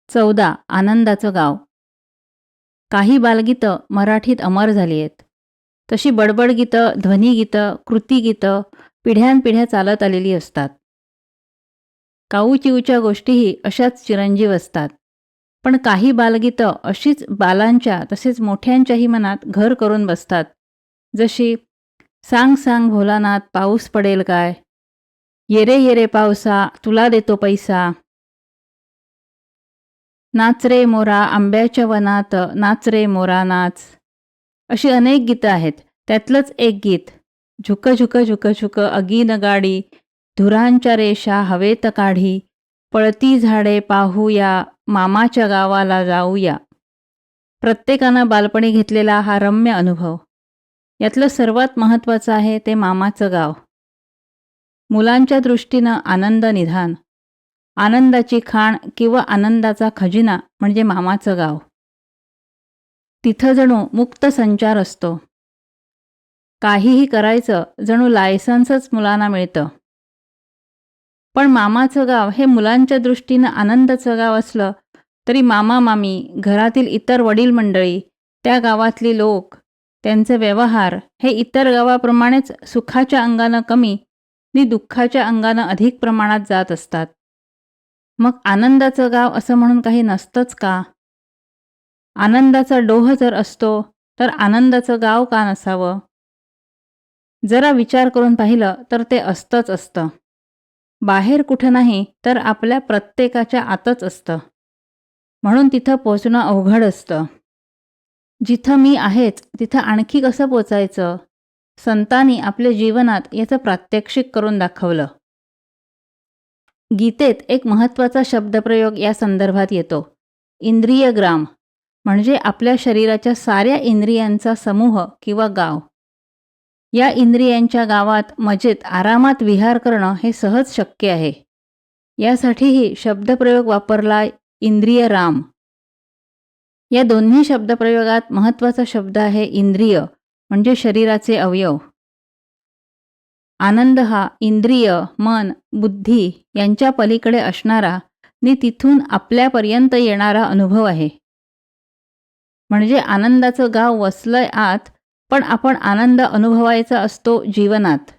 14 आनंदाचं गाव. काही बालगीतं मराठीत अमर झाली आहेत. तशी बडबड गीतं, ध्वनिगीतं, कृतिगीतं पिढ्यानपिढ्या चालत आलेली असतात. काऊचिऊच्या गोष्टीही अशाच चिरंजीव असतात. पण काही बालगीतं अशीच बालांच्या तसेच मोठ्यांच्याही मनात घर करून बसतात. जशी सांग सांग भोलानाथ पाऊस पडेल काय, ये रे ये रे पावसा तुला देतो पैसा, नाच रे मोरा आंब्याच्या वनात नाच रे मोरा नाच. अशी अनेक गीतं आहेत. त्यातलंच एक गीत झुक झुक झुक झुक अगीन गाडी, धुरांच्या रेषा हवेत काढी, पळती झाडे पाहूया मामाच्या गावाला जाऊया. प्रत्येकानं बालपणी घेतलेला हा रम्य अनुभव. यातलं सर्वात महत्त्वाचं आहे ते मामाचं गाव. मुलांच्या दृष्टीनं आनंद निधान, आनंदाची खाण किंवा आनंदाचा खजिना म्हणजे मामाचं गाव. तिथं जणू मुक्त संचार असतो. काहीही करायचं जणू लायसन्सच मुलांना मिळतं. पण मामाचं गाव हे मुलांच्या दृष्टीनं आनंदाचं गाव असलं तरी मामा मामी, घरातील इतर वडील मंडळी, त्या गावातली लोक, त्यांचे व्यवहार हे इतर गावाप्रमाणेच सुखाच्या अंगानं कमी नि दुःखाच्या अंगानं अधिक प्रमाणात जात असतात. मग आनंदाचं गाव असं म्हणून काही नसतंच का? आनंदाचा डोह जर असतो तर आनंदाचं गाव का नसावं? जरा विचार करून पाहिलं तर ते असतंच असतं. बाहेर कुठं नाही तर आपल्या प्रत्येकाच्या आतच असतं. म्हणून तिथं पोचणं अवघड असतं. जिथं मी आहेच तिथं आणखी कसं पोचायचं? संतांनी आपल्या जीवनात याचं प्रात्यक्षिक करून दाखवलं. गीतेत एक महत्त्वाचा शब्दप्रयोग या संदर्भात येतो. इंद्रियग्राम म्हणजे आपल्या शरीराच्या साऱ्या इंद्रियांचा समूह किंवा गाव. या इंद्रियांच्या गावात मजेत आरामात विहार करणं हे सहज शक्य आहे. यासाठीही शब्दप्रयोग वापरला इंद्रियराम. या दोन्ही शब्दप्रयोगात महत्त्वाचा शब्द आहे इंद्रिय म्हणजे शरीराचे अवयव. आनंद हा इंद्रिय, मन, बुद्धी यांच्या पलीकडे असणारा नि तिथून आपल्यापर्यंत येणारा अनुभव आहे. म्हणजे आनंदाचं गाव वसलंय आत, पण आपण आनंद अनुभवायचा असतो जीवनात.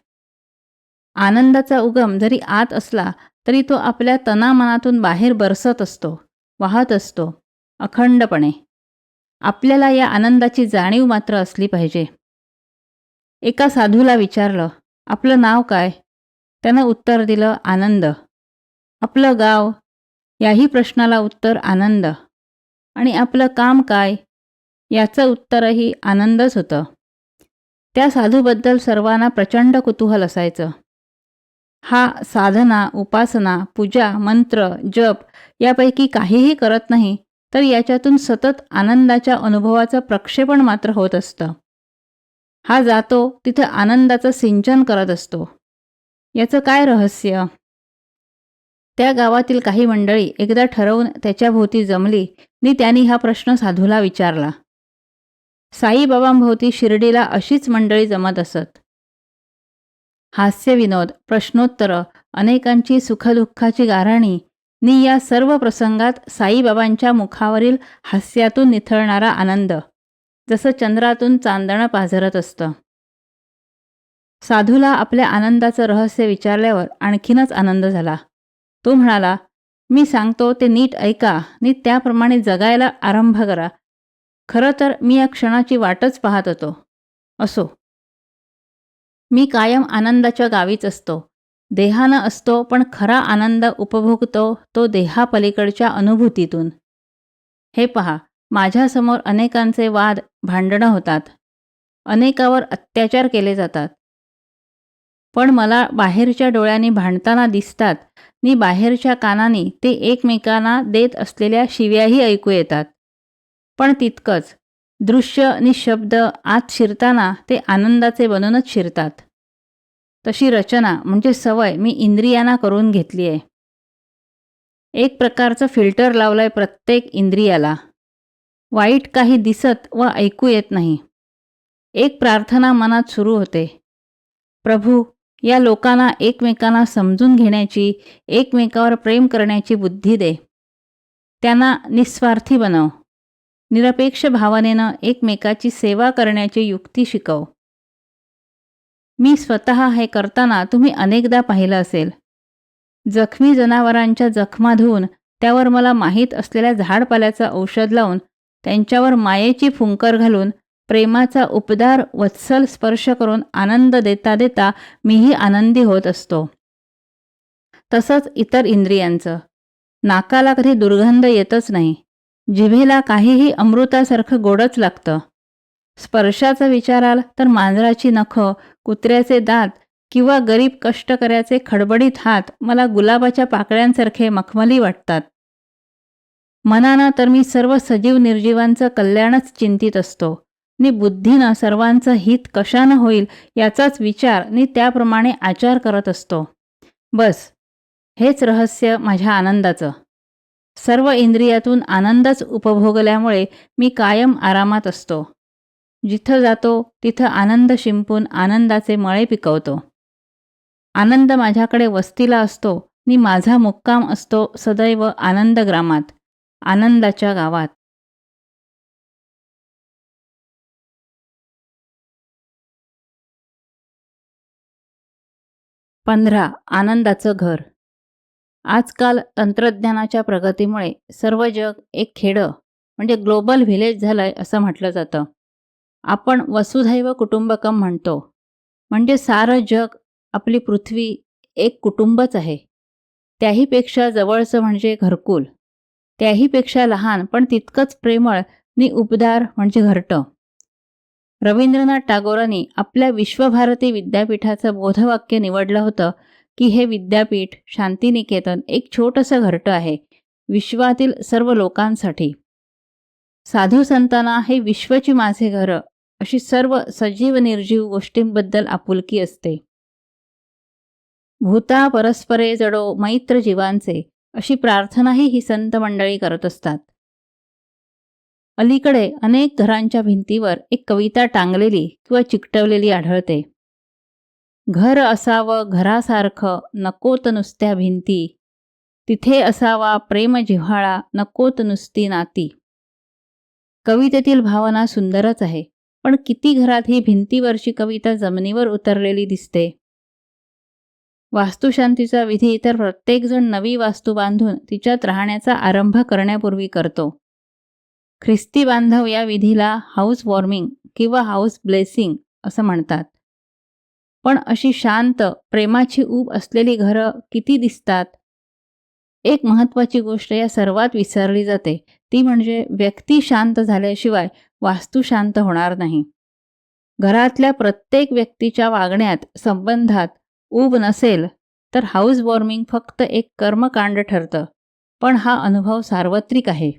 आनंदाचा उगम जरी आत असला तरी तो आपल्या तनामनातून बाहेर बरसत असतो, वाहत असतो, अखंडपणे. आपल्याला या आनंदाची जाणीव मात्र असली पाहिजे. एका साधूला विचारलं, आपलं नाव काय? त्यानं उत्तर दिलं, आनंद. आपलं गाव? याही प्रश्नाला उत्तर आनंद. आणि आपलं काम काय? याचं उत्तरही आनंदच होतं. त्या साधूबद्दल सर्वांना प्रचंड कुतूहल असायचं. हा साधना, उपासना, पूजा, मंत्र, जप यापैकी काहीही करत नाही, तर याच्यातून सतत आनंदाच्या अनुभवाचं प्रक्षेपण मात्र होत असतं. हा जातो तिथं आनंदाचं सिंचन करत असतो. याचं काय रहस्य? त्या गावातील काही मंडळी एकदा ठरवून त्याच्याभोवती जमली नि त्यांनी हा प्रश्न साधूला विचारला. साईबाबांभोवती शिर्डीला अशीच मंडळी जमत असत. हास्यविनोद, प्रश्नोत्तरं, अनेकांची सुखदुःखाची गाऱ्हाणी नि या सर्व प्रसंगात साईबाबांच्या मुखावरील हास्यातून निथळणारा आनंद जसं चंद्रातून चांदणं पाझरत असतं. साधूला आपल्या आनंदाचं रहस्य विचारल्यावर आणखीनच आनंद झाला. तो म्हणाला, मी सांगतो ते नीट ऐका नि त्याप्रमाणे जगायला आरंभ करा. खरं तर मी या क्षणाची वाटच पाहत होतो. असो, मी कायम आनंदाच्या गावीच असतो. देहानं असतो, पण खरा आनंद उपभोगतो तो देहापलीकडच्या अनुभूतीतून. हे पहा, माझ्यासमोर अनेकांचे वाद, भांडणं होतात. अनेकावर अत्याचार केले जातात. पण मला बाहेरच्या डोळ्यांनी भांडताना दिसतात नि बाहेरच्या कानांनी ते एकमेकांना देत असलेल्या शिव्याही ऐकू येतात. पण तितकंच, दृश्य नि शब्द आत शिरताना ते आनंदाचे बनूनच शिरतात. तशी रचना म्हणजे सवय मी इंद्रियांना करून घेतली आहे. एक प्रकारचं फिल्टर लावलंय प्रत्येक इंद्रियाला. वाईट काही दिसत व ऐकू येत नाही. एक प्रार्थना मनात सुरू होते, प्रभू, या लोकांना एकमेकांना समजून घेण्याची, एकमेकावर प्रेम करण्याची बुद्धी दे. त्यांना निस्वार्थी बनव. निरपेक्ष भावनेनं एकमेकाची सेवा करण्याची युक्ती शिकव. मी स्वतः हे करताना तुम्ही अनेकदा पाहिलं असेल. जखमी जनावरांच्या जखमा धुवून त्यावर मला माहीत असलेल्या झाडपाल्याचं औषध लावून त्यांच्यावर मायेची फुंकर घालून प्रेमाचा उपदार वत्सल स्पर्श करून आनंद देता देता मीही आनंदी होत असतो. तसंच इतर इंद्रियांचं. नाकाला कधी दुर्गंध येतच नाही. जिभेला काहीही अमृतासारखं गोडच लागतं. स्पर्शाचा विचाराल तर मांजराची नखं, कुत्र्याचे दात किंवा गरीब कष्टकऱ्याचे खडबडीत हात मला गुलाबाच्या पाकळ्यांसारखे मखमली वाटतात. मनानं तर मी सर्व सजीव निर्जीवांचं कल्याणच चिंतित असतो नि बुद्धीनं सर्वांचं हित कशानं होईल याचाच विचार नि त्याप्रमाणे आचार करत असतो. बस हेच रहस्य माझ्या आनंदाचं. सर्व इंद्रियातून आनंदच उपभोगल्यामुळे मी कायम आरामात असतो. जिथं जातो तिथं आनंद शिंपून आनंदाचे मळे पिकवतो. आनंद माझ्याकडे वस्तीला असतो नि माझा मुक्काम असतो सदैव आनंदग्रामात, आनंदाच्या गावात. 15. आनंदाचं घर. आजकाल तंत्रज्ञानाच्या प्रगतीमुळे सर्व जग एक खेडं म्हणजे ग्लोबल व्हिलेज झालंय असं म्हटलं जातं. आपण वसुधैव कुटुंबकम म्हणतो. म्हणजे सारं जग, आपली पृथ्वी एक कुटुंबच आहे. त्याहीपेक्षा जवळचं म्हणजे घरकुल. त्याहीपेक्षा लहान पण तितकंच प्रेमळ नि उबदार म्हणजे घरटं. रवींद्रनाथ टागोरांनी आपल्या विश्वभारती विद्यापीठाचं बोधवाक्य निवडलं होतं की हे विद्यापीठ शांतिनिकेतन एक छोटंसं घरटं आहे विश्वातील सर्व लोकांसाठी. साधू संतांना हे विश्वची माझे घर अशी सर्व सजीव निर्जीव गोष्टींबद्दल आपुलकी असते. भूता परस्परे जडो मैत्र जीवांचे अशी प्रार्थनाही ही संत मंडळी करत असतात. अलीकडे अनेक घरांच्या भिंतीवर एक कविता टांगलेली किंवा चिकटवलेली आढळते. घर असावं घरासारखं नकोत नुसत्या भिंती, तिथे असावा प्रेम जिव्हाळा नकोत नुसती नाती. कवितेतील भावना सुंदरच आहे, पण किती घरात ही भिंतीवरची कविता जमिनीवर उतरलेली दिसते. वास्तुशांतीचा विधी तर प्रत्येकजण नवी वास्तू बांधून तिच्यात राहण्याचा आरंभ करण्यापूर्वी करतो. ख्रिस्ती बांधव या विधीला हाऊस वॉर्मिंग किंवा हाऊस ब्लेसिंग असं म्हणतात. पण अशी शांत प्रेमाची ऊब असलेली घरं किती दिसतात. एक महत्त्वाची गोष्ट या सर्वात विसरली जाते, ती म्हणजे व्यक्ती शांत झाल्याशिवाय वास्तू शांत होणार नाही. घरातल्या प्रत्येक व्यक्तीच्या वागण्यात संबंधात ऊब नसेल तर हाऊस वॉर्मिंग फक्त एक कर्मकांड ठरतं, पण हा अनुभव सार्वत्रिक आहे.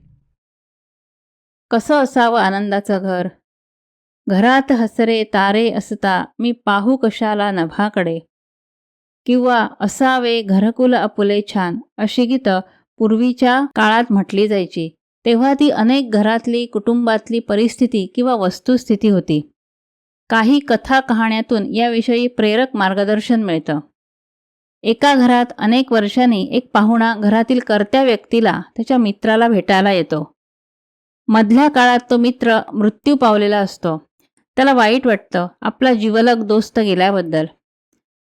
कसं असावं आनंदाचं घर. घरात हसरे तारे असता मी पाहू कशाला नभाकडे, किंवा असावे घरकुल आपुले छान अशी गीतं पूर्वीच्या काळात म्हटली जायची. तेव्हा ती अनेक घरातली कुटुंबातली परिस्थिती किंवा वस्तुस्थिती होती. काही कथा कहाण्यातून याविषयी प्रेरक मार्गदर्शन मिळतं. एका घरात अनेक वर्षांनी एक पाहुणा घरातील कर्त्या व्यक्तीला त्याच्या मित्राला भेटायला येतो. मधल्या काळात तो मित्र मृत्यू पावलेला असतो. त्याला वाईट वाटतं आपला जिवलग दोस्त गेल्याबद्दल,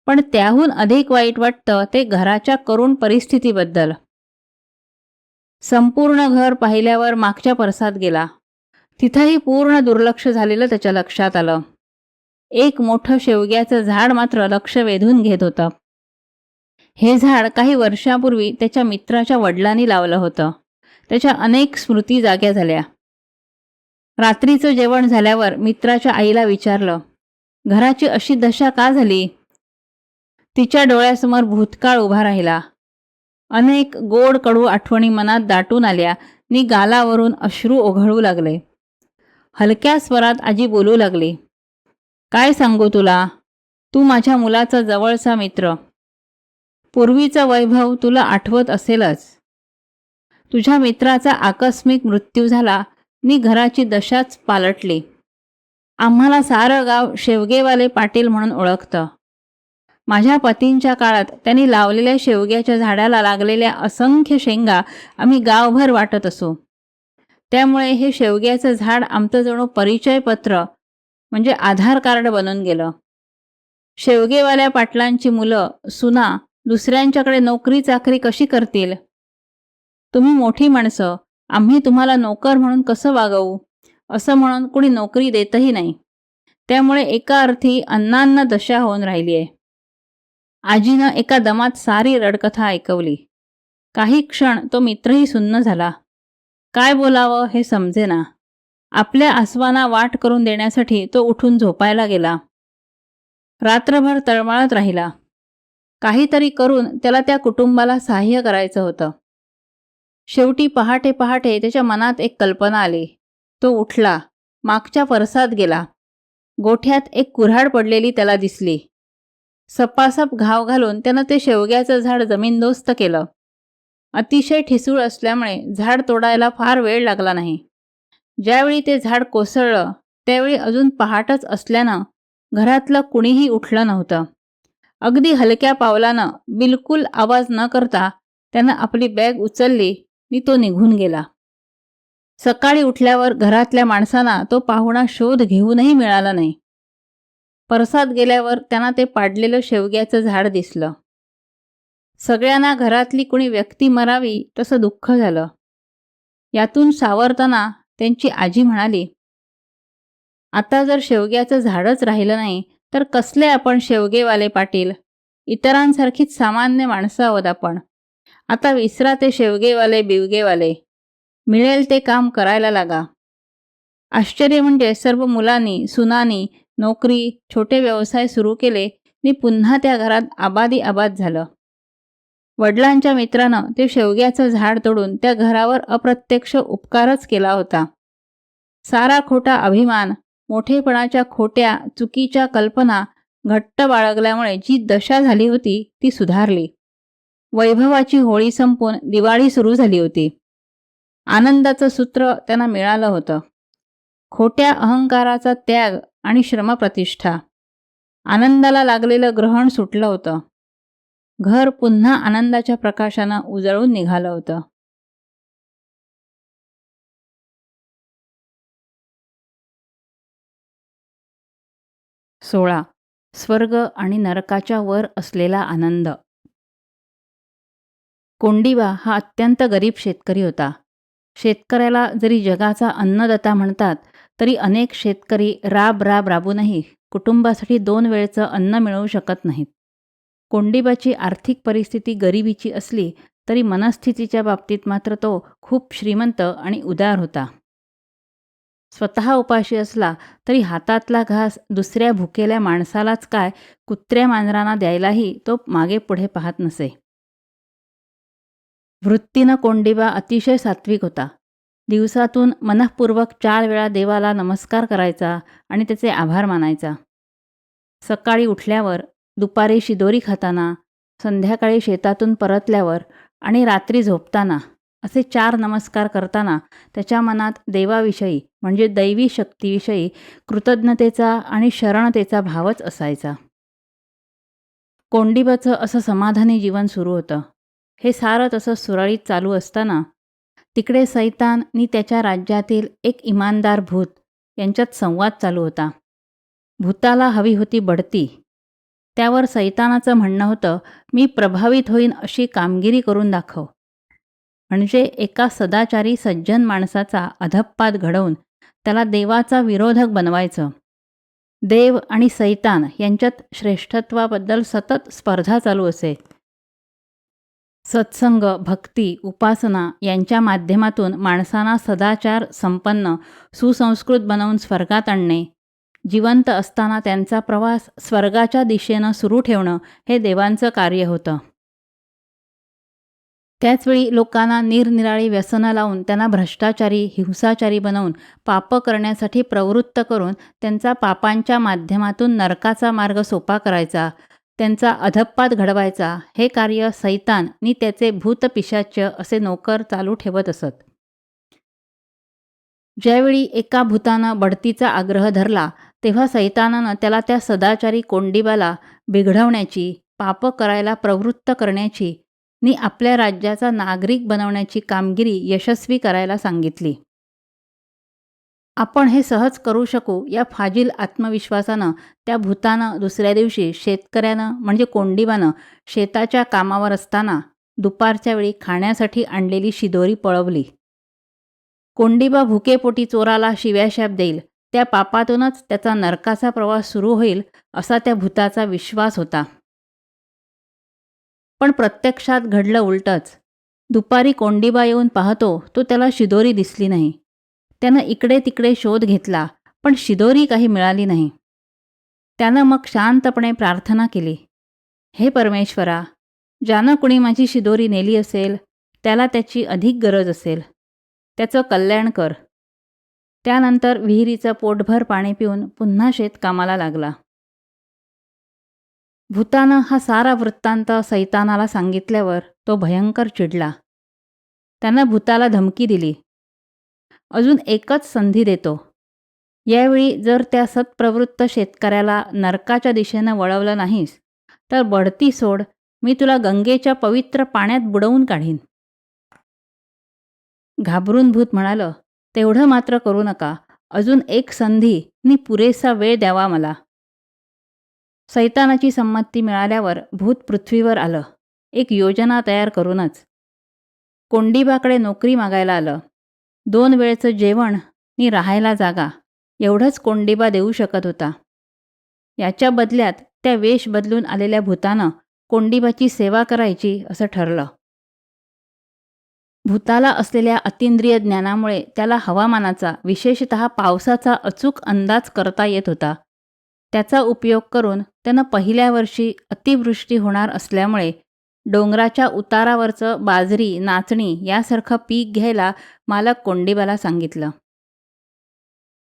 पण त्याहून अधिक वाईट वाटतं ते घराच्या करुण परिस्थितीबद्दल. संपूर्ण घर पाहिल्यावर मागच्या परसात गेला. तिथंही पूर्ण दुर्लक्ष झालेलं त्याच्या लक्षात आलं. एक मोठं शेवग्याचं झाड मात्र लक्ष वेधून घेत होतं. हे झाड काही वर्षापूर्वी त्याच्या मित्राच्या वडिलांनी लावलं होतं. त्याच्या अनेक स्मृती जाग्या झाल्या. रात्रीचं जेवण झाल्यावर मित्राच्या आईला विचारलं, घराची अशी दशा का झाली? तिच्या डोळ्यासमोर भूतकाळ उभा राहिला. अनेक गोड कडू आठवणी मनात दाटून आल्या नि गालावरून अश्रू ओघळू लागले. हलक्या स्वरात आजी बोलू लागली, काय सांगू तुला, तू माझ्या मुलाचा जवळचा मित्र. पूर्वीचा वैभव तुला आठवत असेलच. तुझ्या मित्राचा आकस्मिक मृत्यू झाला नि घराची दशाच पालटली. आम्हाला सारं गाव शेवगेवाले पाटील म्हणून ओळखतं. माझ्या पतींच्या काळात त्यांनी लावलेल्या शेवग्याच्या झाडाला लागलेल्या असंख्य शेंगा आम्ही गावभर वाटत असू. त्यामुळे हे शेवग्याचं झाड आमचं जणू परिचयपत्र म्हणजे आधार कार्ड बनून गेलं. शेवगेवाल्या पाटलांची मुलं सुना दुसऱ्यांच्याकडे नोकरी चाकरी कशी करतील? तुम्ही मोठी माणसं, आम्ही तुम्हाला नोकर म्हणून कसं वागवू, असं म्हणून कुणी नोकरी देतही नाही. त्यामुळे एका अर्थी अन्नान्न दशा होऊन राहिली आहे. आजीनं एका दमात सारी रडकथा ऐकवली. काही क्षण तो मित्रही सुन्न झाला. काय बोलावं हे समजेना. आपल्या आसवांना वाट करून देण्यासाठी तो उठून झोपायला गेला. रात्रभर तळमळत राहिला. काहीतरी करून त्याला त्या कुटुंबाला सहाय्य करायचं होतं. शेवटी पहाटे पहाटे त्याच्या मनात एक कल्पना आली. तो उठला, मागच्या परसात गेला. गोठ्यात एक कुऱ्हाड पडलेली त्याला दिसली. सपासप घाव घालून त्यानं ते शेवग्याचं झाड जमीनदोस्त केलं. अतिशय ठिसूळ असल्यामुळे झाड तोडायला फार वेळ लागला नाही. ज्यावेळी ते झाड कोसळलं त्यावेळी अजून पहाटच असल्यानं घरातलं कुणीही उठलं नव्हतं. अगदी हलक्या पावलानं बिलकुल आवाज न करता त्यानं आपली बॅग उचलली आणि तो निघून गेला. सकाळी उठल्यावर घरातल्या माणसांना तो पाहुणा शोध घेऊनही मिळाला नाही. परसात गेल्यावर त्यांना ते पाडलेलं शेवग्याचं झाड दिसलं. सगळ्यांना घरातली कुणी व्यक्ती मरावी तसं दुःख झालं. यातून सावरताना त्यांची आजी म्हणाली, आता जर शेवग्याचं झाडच राहिलं नाही तर कसले आपण शेवगेवाले पाटील? इतरांसारखीच सामान्य माणसं आहोत आपण. आता विसरा ते शेवगेवाले बिवगेवाले. मिळेल ते काम करायला लागा. आश्चर्य म्हणजे सर्व मुलांनी सुनांनी नोकरी छोटे व्यवसाय सुरू केले आणि पुन्हा त्या घरात आबादी आबाद झालं. वडिलांच्या मित्रानं ते शेवग्याचं झाड तोडून त्या घरावर अप्रत्यक्ष उपकारच केला होता. सारा खोटा अभिमान, मोठेपणाच्या खोट्या चुकीच्या कल्पना घट्ट बाळगल्यामुळे जी दशा झाली होती ती सुधारली. वैभवाची होळी संपून दिवाळी सुरू झाली होती. आनंदाचं सूत्र त्यांना मिळालं होतं. खोट्या अहंकाराचा त्याग आणि श्रमप्रतिष्ठा. आनंदाला लागलेलं ग्रहण सुटलं होतं. घर पुन्हा आनंदाच्या प्रकाशानं उजळून निघालं होतं. सोळा. स्वर्ग आणि नरकाच्या वर असलेला आनंद. कोंडिबा हा अत्यंत गरीब शेतकरी होता. शेतकऱ्याला जरी जगाचा अन्नदाता म्हणतात तरी अनेक शेतकरी राब राबूनही कुटुंबासाठी 2 वेळचं अन्न मिळवू शकत नाहीत. कोंडिबाची आर्थिक परिस्थिती गरिबीची असली तरी मनस्थितीच्या बाबतीत मात्र तो खूप श्रीमंत आणि उदार होता. स्वतः उपाशी असला तरी हातातला घास दुसऱ्या भुकेल्या माणसालाच काय कुत्र्या मांजरांना द्यायलाही तो मागे पुढे पाहत नसे. वृत्तीनं कोंडिबा अतिशय सात्विक होता. दिवसातून मनःपूर्वक 4 वेळा देवाला नमस्कार करायचा आणि त्याचे आभार मानायचा. सकाळी उठल्यावर, दुपारी शिदोरी खाताना, संध्याकाळी शेतातून परतल्यावर आणि रात्री झोपताना असे 4 नमस्कार करताना त्याच्या मनात देवाविषयी म्हणजे दैवी शक्तीविषयी कृतज्ञतेचा आणि शरणतेचा भावच असायचा. कोंडिबाचं असं समाधानी जीवन सुरू होतं. हे सारं तसं सुरळीत चालू असताना तिकडे सैतान आणि त्याच्या राज्यातील एक इमानदार भूत यांच्यात संवाद चालू होता. भूताला हवी होती बढती. त्यावर सैतानाचं म्हणणं होतं, मी प्रभावित होईन अशी कामगिरी करून दाखव. म्हणजे एका सदाचारी सज्जन माणसाचा अधःपात घडवून त्याला देवाचा विरोधक बनवायचं. देव आणि सैतान यांच्यात श्रेष्ठत्वाबद्दल सतत स्पर्धा चालू असे. सत्संग, भक्ती, उपासना यांच्या माध्यमातून माणसांना सदाचार संपन्न, सुसंस्कृत बनवून स्वर्गात आणणे, जिवंत असताना त्यांचा प्रवास स्वर्गाच्या दिशेनं सुरू ठेवणं हे देवांचं कार्य होतं. त्याचवेळी लोकांना निरनिराळी व्यसनं लावून त्यांना भ्रष्टाचारी, हिंसाचारी बनवून पापं करण्यासाठी प्रवृत्त करून त्यांचा पापांच्या माध्यमातून नरकाचा मार्ग सोपा करायचा, त्यांचा अधःपात घडवायचा हे कार्य सैतान आणि त्याचे भूतपिशाच्य असे नोकर चालू ठेवत असत. ज्यावेळी एका भूतानं बढतीचा आग्रह धरला तेव्हा सैतानानं त्याला त्या सदाचारी कोंडिबाला बिघडवण्याची, पापं करायला प्रवृत्त करण्याची आणि आपल्या राज्याचा नागरिक बनवण्याची कामगिरी यशस्वी करायला सांगितली. आपण हे सहज करू शकू या फाजील आत्मविश्वासानं त्या भूतानं दुसऱ्या दिवशी शेतकऱ्यानं म्हणजे कोंडिबानं शेताच्या कामावर असताना दुपारच्या वेळी खाण्यासाठी आणलेली शिदोरी पळवली. कोंडिबा भुकेपोटी चोराला शिव्याशाप देईल, त्या पापातूनच त्याचा नरकाचा प्रवास सुरू होईल असा त्या भूताचा विश्वास होता. पण प्रत्यक्षात घडलं उलटंच. दुपारी कोंडिबा येऊन पाहतो तो त्याला शिदोरी दिसली नाही. त्यानं इकडे तिकडे शोध घेतला, पण शिदोरी काही मिळाली नाही. त्यानं मग शांतपणे प्रार्थना केली, हे परमेश्वरा, ज्यानं कुणी माझी शिदोरी नेली असेल त्याला त्याची अधिक गरज असेल, त्याचं कल्याण कर. त्यानंतर विहिरीचं पोटभर पाणी पिऊन पुन्हा शेतकामाला लागला. भूतानं हा सारा वृत्तांत सैतानाला सांगितल्यावर तो भयंकर चिडला. त्यानं भूताला धमकी दिली, अजून एकच संधी देतो. यावेळी जर त्या सत्प्रवृत्त शेतकऱ्याला नरकाच्या दिशेनं वळवलं नाहीस तर बढती सोड, मी तुला गंगेच्या पवित्र पाण्यात बुडवून काढीन. घाबरून भूत म्हणालं, तेवढं मात्र करू नका. अजून एक संधी नि पुरेसा वेळ द्यावा मला. सैतानाची संमती मिळाल्यावर भूत पृथ्वीवर आलं, एक योजना तयार करूनच. कोंडिबाकडे नोकरी मागायला आलं. 2 वेळचं जेवण नि राहायला जागा एवढंच कोंडिबा देऊ शकत होता. याच्या बदल्यात त्या वेश बदलून आलेल्या भूतानं कोंडिबाची सेवा करायची असं ठरलं. भूताला असलेल्या अतिंद्रिय ज्ञानामुळे त्याला हवामानाचा, विशेषतः पावसाचा अचूक अंदाज करता येत होता. त्याचा उपयोग करून त्यानं पहिल्या वर्षी अतिवृष्टी होणार असल्यामुळे डोंगराच्या उतारावरचं बाजरी, नाचणी यासारखं पीक घ्यायला मालक कोंडिबाला सांगितलं.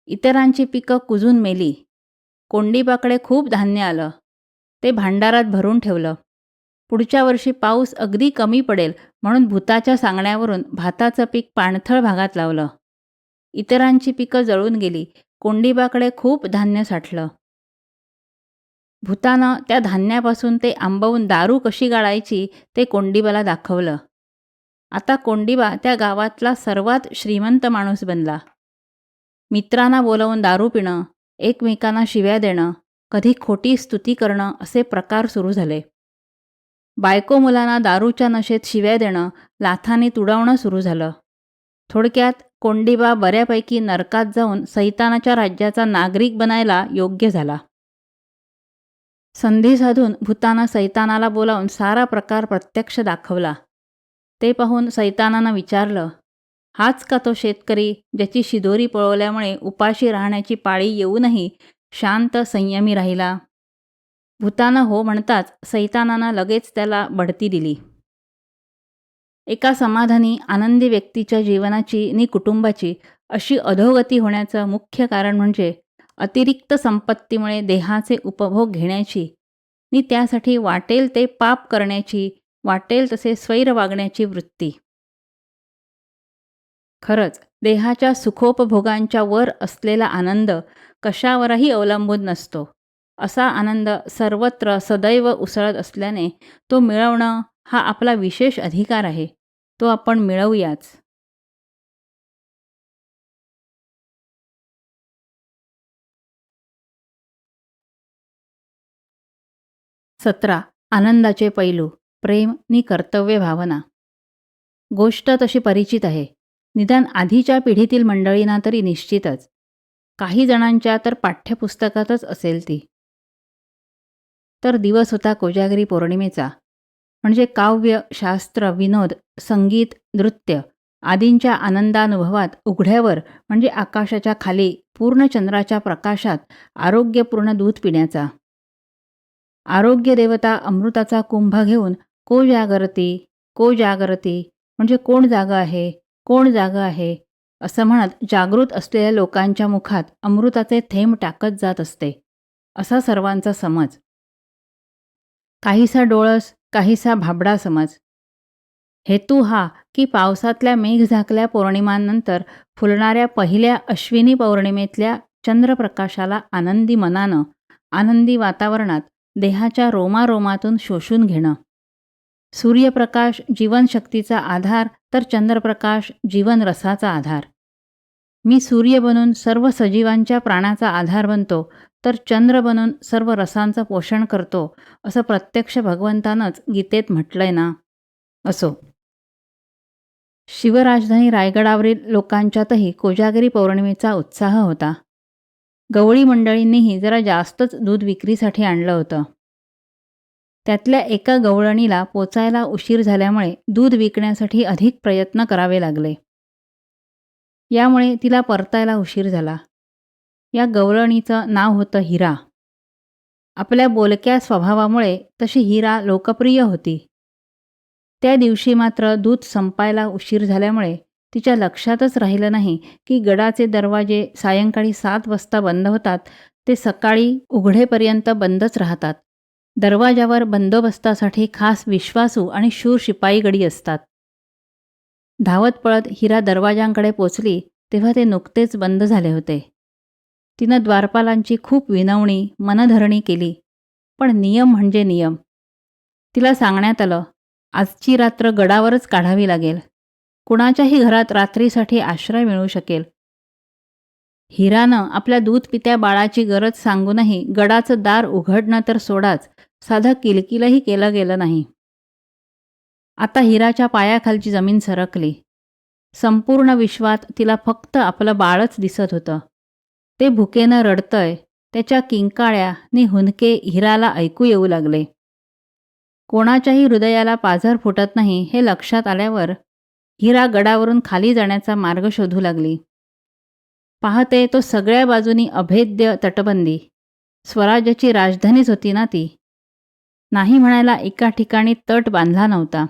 इतरांची पिकं कुजून मेली. कोंडिबाकडे खूप धान्य आलं. ते भांडारात भरून ठेवलं. पुढच्या वर्षी पाऊस अगदी कमी पडेल म्हणून भूताच्या सांगण्यावरून भाताचं पीक पाणथळ भागात लावलं. इतरांची पिकं जळून गेली. कोंडिबाकडे खूप धान्य साठलं. भूतानं त्या धान्यापासून ते आंबवून दारू कशी गाळायची ते कोंडिबाला दाखवलं. आता कोंडिबा त्या गावातला सर्वात श्रीमंत माणूस बनला. मित्रांना बोलावून दारू पिणं, एकमेकांना शिव्या देणं, कधी खोटी स्तुती करणं असे प्रकार सुरू झाले. बायको मुलांना दारूच्या नशेत शिव्या देणं, लाथाने तुडवणं सुरू झालं. थोडक्यात कोंडिबा बऱ्यापैकी नरकात जाऊन सैतानाच्या राज्याचा नागरिक बनायला योग्य झाला. संधी साधून भूतानं सैतानाला बोलावून सारा प्रकार प्रत्यक्ष दाखवला. ते पाहून सैतानानं विचारलं, हाच का तो शेतकरी ज्याची शिदोरी पळवल्यामुळे उपाशी राहण्याची पाळी येऊनही शांत संयमी राहिला? भूतानं हो म्हणताच सैतानानं लगेच त्याला बढती दिली. एका समाधानी आनंदी व्यक्तीच्या जीवनाची नि कुटुंबाची अशी अधोगती होण्याचं मुख्य कारण म्हणजे अतिरिक्त संपत्तीमुळे देहाचे उपभोग घेण्याची नि त्यासाठी वाटेल ते पाप करण्याची, वाटेल तसे स्वैर वागण्याची वृत्ती. खरंच देहाच्या सुखोपभोगांच्या वर असलेला आनंद कशावरही अवलंबून नसतो. असा आनंद सर्वत्र सदैव उसळत असल्याने तो मिळवणं हा आपला विशेष अधिकार आहे. तो आपण मिळवूयाच. 17. आनंदाचे पैलू, प्रेम नि कर्तव्य भावना. गोष्ट तशी परिचित आहे. निदान आधीच्या पिढीतील मंडळींना तरी निश्चितच. काही जणांच्या तर पाठ्यपुस्तकातच असेल ती. तर दिवस होता कोजागिरी पौर्णिमेचा. म्हणजे काव्य, शास्त्र, विनोद, संगीत, नृत्य आदींच्या आनंदानुभवात उघड्यावर म्हणजे आकाशाच्या खाली पूर्ण चंद्राच्या प्रकाशात आरोग्यपूर्ण दूध पिण्याचा. आरोग्य देवता अमृताचा कुंभ घेऊन को जागरती, को जागरती म्हणजे कोण जागा आहे, कोण जागा आहे असं म्हणत जागृत असलेल्या लोकांच्या मुखात अमृताचे थेंब टाकत जात असते, असा सर्वांचा समज. काहीसा डोळस, काहीसा भाबडा समज. हेतू हा की पावसातल्या मेघ झाकल्या पौर्णिमांनंतर फुलणाऱ्या पहिल्या अश्विनी पौर्णिमेतल्या चंद्रप्रकाशाला आनंदी मनानं, आनंदी वातावरणात देहाच्या रोमारोमातून शोषून घेणं. सूर्यप्रकाश जीवनशक्तीचा आधार तर चंद्रप्रकाश जीवनरसाचा आधार. मी सूर्य बनून सर्व सजीवांच्या प्राणाचा आधार बनतो, तर चंद्र बनून सर्व रसांचं पोषण करतो, असं प्रत्यक्ष भगवंतानंच गीतेत म्हटलंय ना. असो. शिवराजधानी रायगडावरील लोकांच्यातही कोजागिरी पौर्णिमेचा उत्साह होता. गवळी मंडळींनीही जरा जास्तच दूध विक्रीसाठी आणलं होतं. त्यातल्या एका गवळणीला पोचायला उशीर झाल्यामुळे दूध विकण्यासाठी अधिक प्रयत्न करावे लागले. यामुळे तिला परतायला उशीर झाला. या गवळणीचं नाव होतं हिरा. आपल्या बोलक्या स्वभावामुळे तशी हिरा लोकप्रिय होती. त्या दिवशी मात्र दूध संपायला उशीर झाल्यामुळे तिच्या लक्षातच राहिलं नाही की गडाचे दरवाजे सायंकाळी 7 वाजता बंद होतात, ते सकाळी उघडेपर्यंत बंदच राहतात. दरवाजावर बंदोबस्तासाठी खास विश्वासू आणि शूर शिपाईगडी असतात. धावत पळत हिरा दरवाजांकडे पोचली तेव्हा ते नुकतेच बंद झाले होते. तिनं द्वारपालांची खूप विनवणी, मनधरणी केली, पण नियम म्हणजे नियम. तिला सांगण्यात आलं, आजची रात्र गडावरच काढावी लागेल. कुणाच्याही घरात रात्रीसाठी आश्रय मिळू शकेल. हिरानं आपल्या दूध पित्या बाळाची गरज सांगूनही गडाचं दार उघडणं तर सोडाच, साधं किलकिलही केलं गेलं नाही. आता हिराच्या पायाखालची जमीन सरकली. संपूर्ण विश्वात तिला फक्त आपलं बाळच दिसत होतं. ते भुकेनं रडतंय, त्याच्या किंकाळ्या नि हुंदके हिराला ऐकू येऊ लागले. कोणाच्याही हृदयाला पाझर फुटत नाही हे लक्षात आल्यावर हिरा गडावरून खाली जाण्याचा मार्ग शोधू लागली. पाहते तो सगळ्या बाजूनी अभेद्य तटबंदी. स्वराज्याची राजधानीच होती ना ती. नाही म्हणायला एका ठिकाणी तट बांधला नव्हता.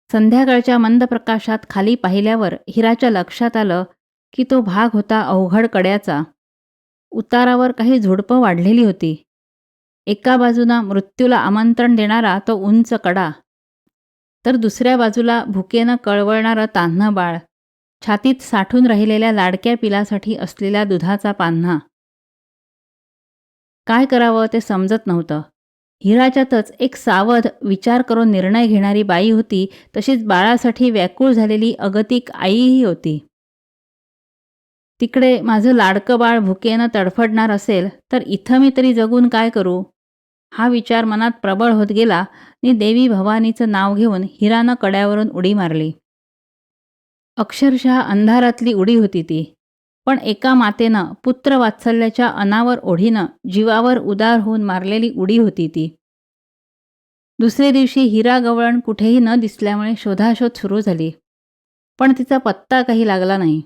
संध्याकाळच्या मंद प्रकाशात खाली पाहिल्यावर हिराच्या लक्षात आलं की तो भाग होता अवघड कड्याचा. उतारावर काही झुडपं वाढलेली होती. एका बाजूला मृत्यूला आमंत्रण देणारा तो उंच कडा, तर दुसऱ्या बाजूला भुकेनं कळवळणारं तान्हं बाळ, छातीत साठून राहिलेल्या लाडक्या पिलासाठी असलेला दुधाचा पान्हा. काय करावं ते समजत नव्हतं. हिराच्यातच एक सावध, विचार करून निर्णय घेणारी बाई होती, तशीच बाळासाठी व्याकुळ झालेली अगतिक आईही होती. तिकडे माझं लाडकं बाळ भुकेनं तडफडणार असेल तर इथं मी तरी जगून काय करू, हा विचार मनात प्रबळ होत गेला आणि देवी भवानीचं नाव घेऊन हिरानं कड्यावरून उडी मारली. अक्षरशः अंधारातली उडी होती ती, पण एका मातेनं पुत्रवात्सल्याच्या अनावर ओढीनं जीवावर उदार होऊन मारलेली उडी होती ती. दुसरे दिवशी हिरा गवळण कुठेही न दिसल्यामुळे शोधाशोध सुरू झाली, पण तिचा पत्ता काही लागला नाही.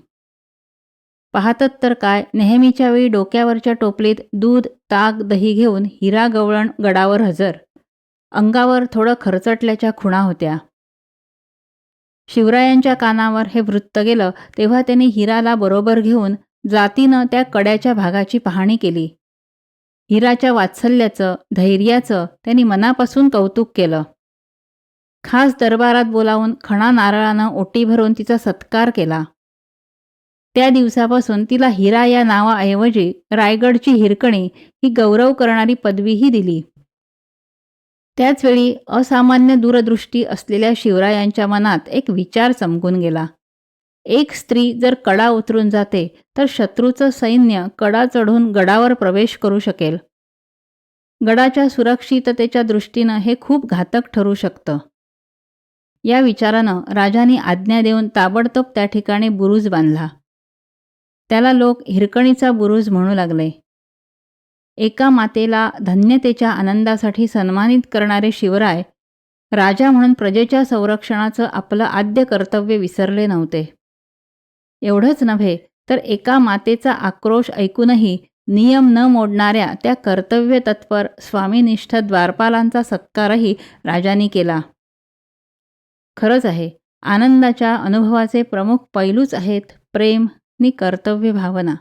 पाहतत तर काय, नेहमीच्या वेळी डोक्यावरच्या टोपलीत दूध, ताक, दही घेऊन हिरा गवळण गडावर हजर. अंगावर थोडं खरचटल्याच्या खुणा होत्या. शिवरायांच्या कानावर हे वृत्त गेलं तेव्हा त्यांनी हिराला बरोबर घेऊन जातीनं त्या कड्याच्या भागाची पाहणी केली. हिराच्या वात्सल्याचं, धैर्याचं त्यांनी मनापासून कौतुक केलं. खास दरबारात बोलावून खणा नारळानं ओटी भरून तिचा सत्कार केला. त्या दिवसापासून तिला हिरा या नावाऐवजी रायगडची हिरकणी ही गौरव करणारी पदवीही दिली. त्याचवेळी असामान्य दूरदृष्टी असलेल्या शिवरायांच्या मनात एक विचार चमकून गेला. एक स्त्री जर कडा उतरून जाते तर शत्रूचं सैन्य कडा चढून गडावर प्रवेश करू शकेल. गडाच्या सुरक्षिततेच्या दृष्टीनं हे खूप घातक ठरू शकतं. या विचारानं राजांनी आज्ञा देऊन ताबडतोब त्या ठिकाणी बुरुज बांधला. त्याला लोक हिरकणीचा बुरुज म्हणू लागले. एका मातेला धन्यतेच्या आनंदासाठी सन्मानित करणारे शिवराय राजा म्हणून प्रजेच्या संरक्षणाचं आपलं आद्य कर्तव्य विसरले नव्हते. एवढंच नव्हे तर एका मातेचा आक्रोश ऐकूनही नियम न मोडणाऱ्या त्या कर्तव्य तत्पर स्वामीनिष्ठ द्वारपालांचा सत्कारही राजांनी केला. खरंच आहे, आनंदाच्या अनुभवाचे प्रमुख पैलूच आहेत प्रेम नि कर्तव्य भावना.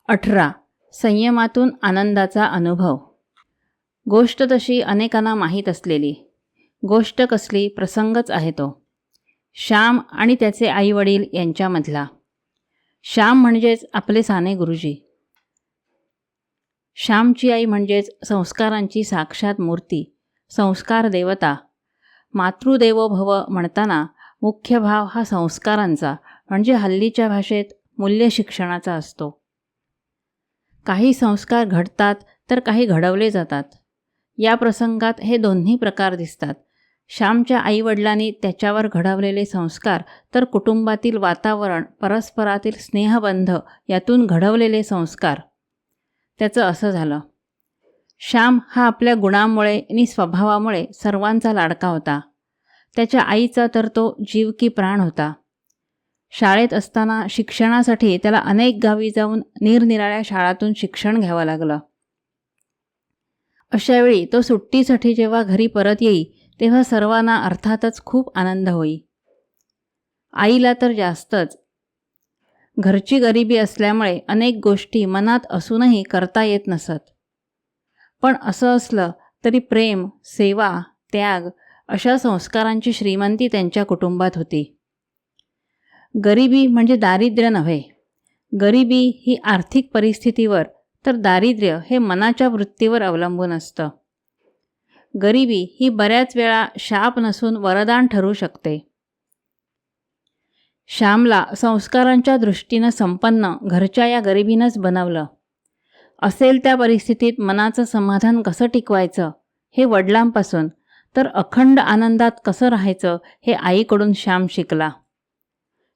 18. संयमातून आनंदाचा अनुभव. गोष्ट तशी अनेकांना माहीत असलेली. गोष्ट कसली, प्रसंगच आहे तो. श्याम आणि त्याचे आईवडील यांच्यामधला. श्याम म्हणजेच आपले साने गुरुजी. श्यामची आई म्हणजेच संस्कारांची साक्षात मूर्ती, संस्कार देवता. मातृदेवो भव म्हणताना मुख्य भाव हा संस्कारांचा म्हणजे हल्लीच्या भाषेत मूल्य शिक्षणाचा असतो. काही संस्कार घडतात तर काही घडवले जातात. या प्रसंगात हे दोन्ही प्रकार दिसतात. श्यामच्या आईवडिलांनी त्याच्यावर घडवलेले संस्कार तर कुटुंबातील वातावरण, परस्परातील स्नेहबंध यातून घडवलेले संस्कार. त्याचं असं झालं. श्याम हा आपल्या गुणांमुळे आणि स्वभावामुळे सर्वांचा लाडका होता. त्याच्या आईचा तर तो जीव की प्राण होता. शाळेत असताना शिक्षणासाठी त्याला अनेक गावी जाऊन निरनिराळ्या शाळांतून शिक्षण घ्यावं लागलं. अशावेळी तो सुट्टीसाठी जेव्हा घरी परत येई तेव्हा सर्वांना अर्थातच खूप आनंद होई. आईला तर जास्तच. घरची गरिबी असल्यामुळे अनेक गोष्टी मनात असूनही करता येत नसत. पण असं असलं तरी प्रेम, सेवा, त्याग अशा संस्कारांची श्रीमंती त्यांच्या कुटुंबात होती. गरिबी म्हणजे दारिद्र्य नव्हे. गरिबी ही आर्थिक परिस्थितीवर, तर दारिद्र्य हे मनाच्या वृत्तीवर अवलंबून असतं. गरिबी ही बऱ्याच वेळा शाप नसून वरदान ठरू शकते. श्यामला संस्कारांच्या दृष्टीनं संपन्न घरच्या या गरिबीनंच बनवलं. असेल त्या परिस्थितीत मनाचं समाधान कसं टिकवायचं हे वडिलांपासून, तर अखंड आनंदात कसं राहायचं हे आईकडून श्याम शिकला.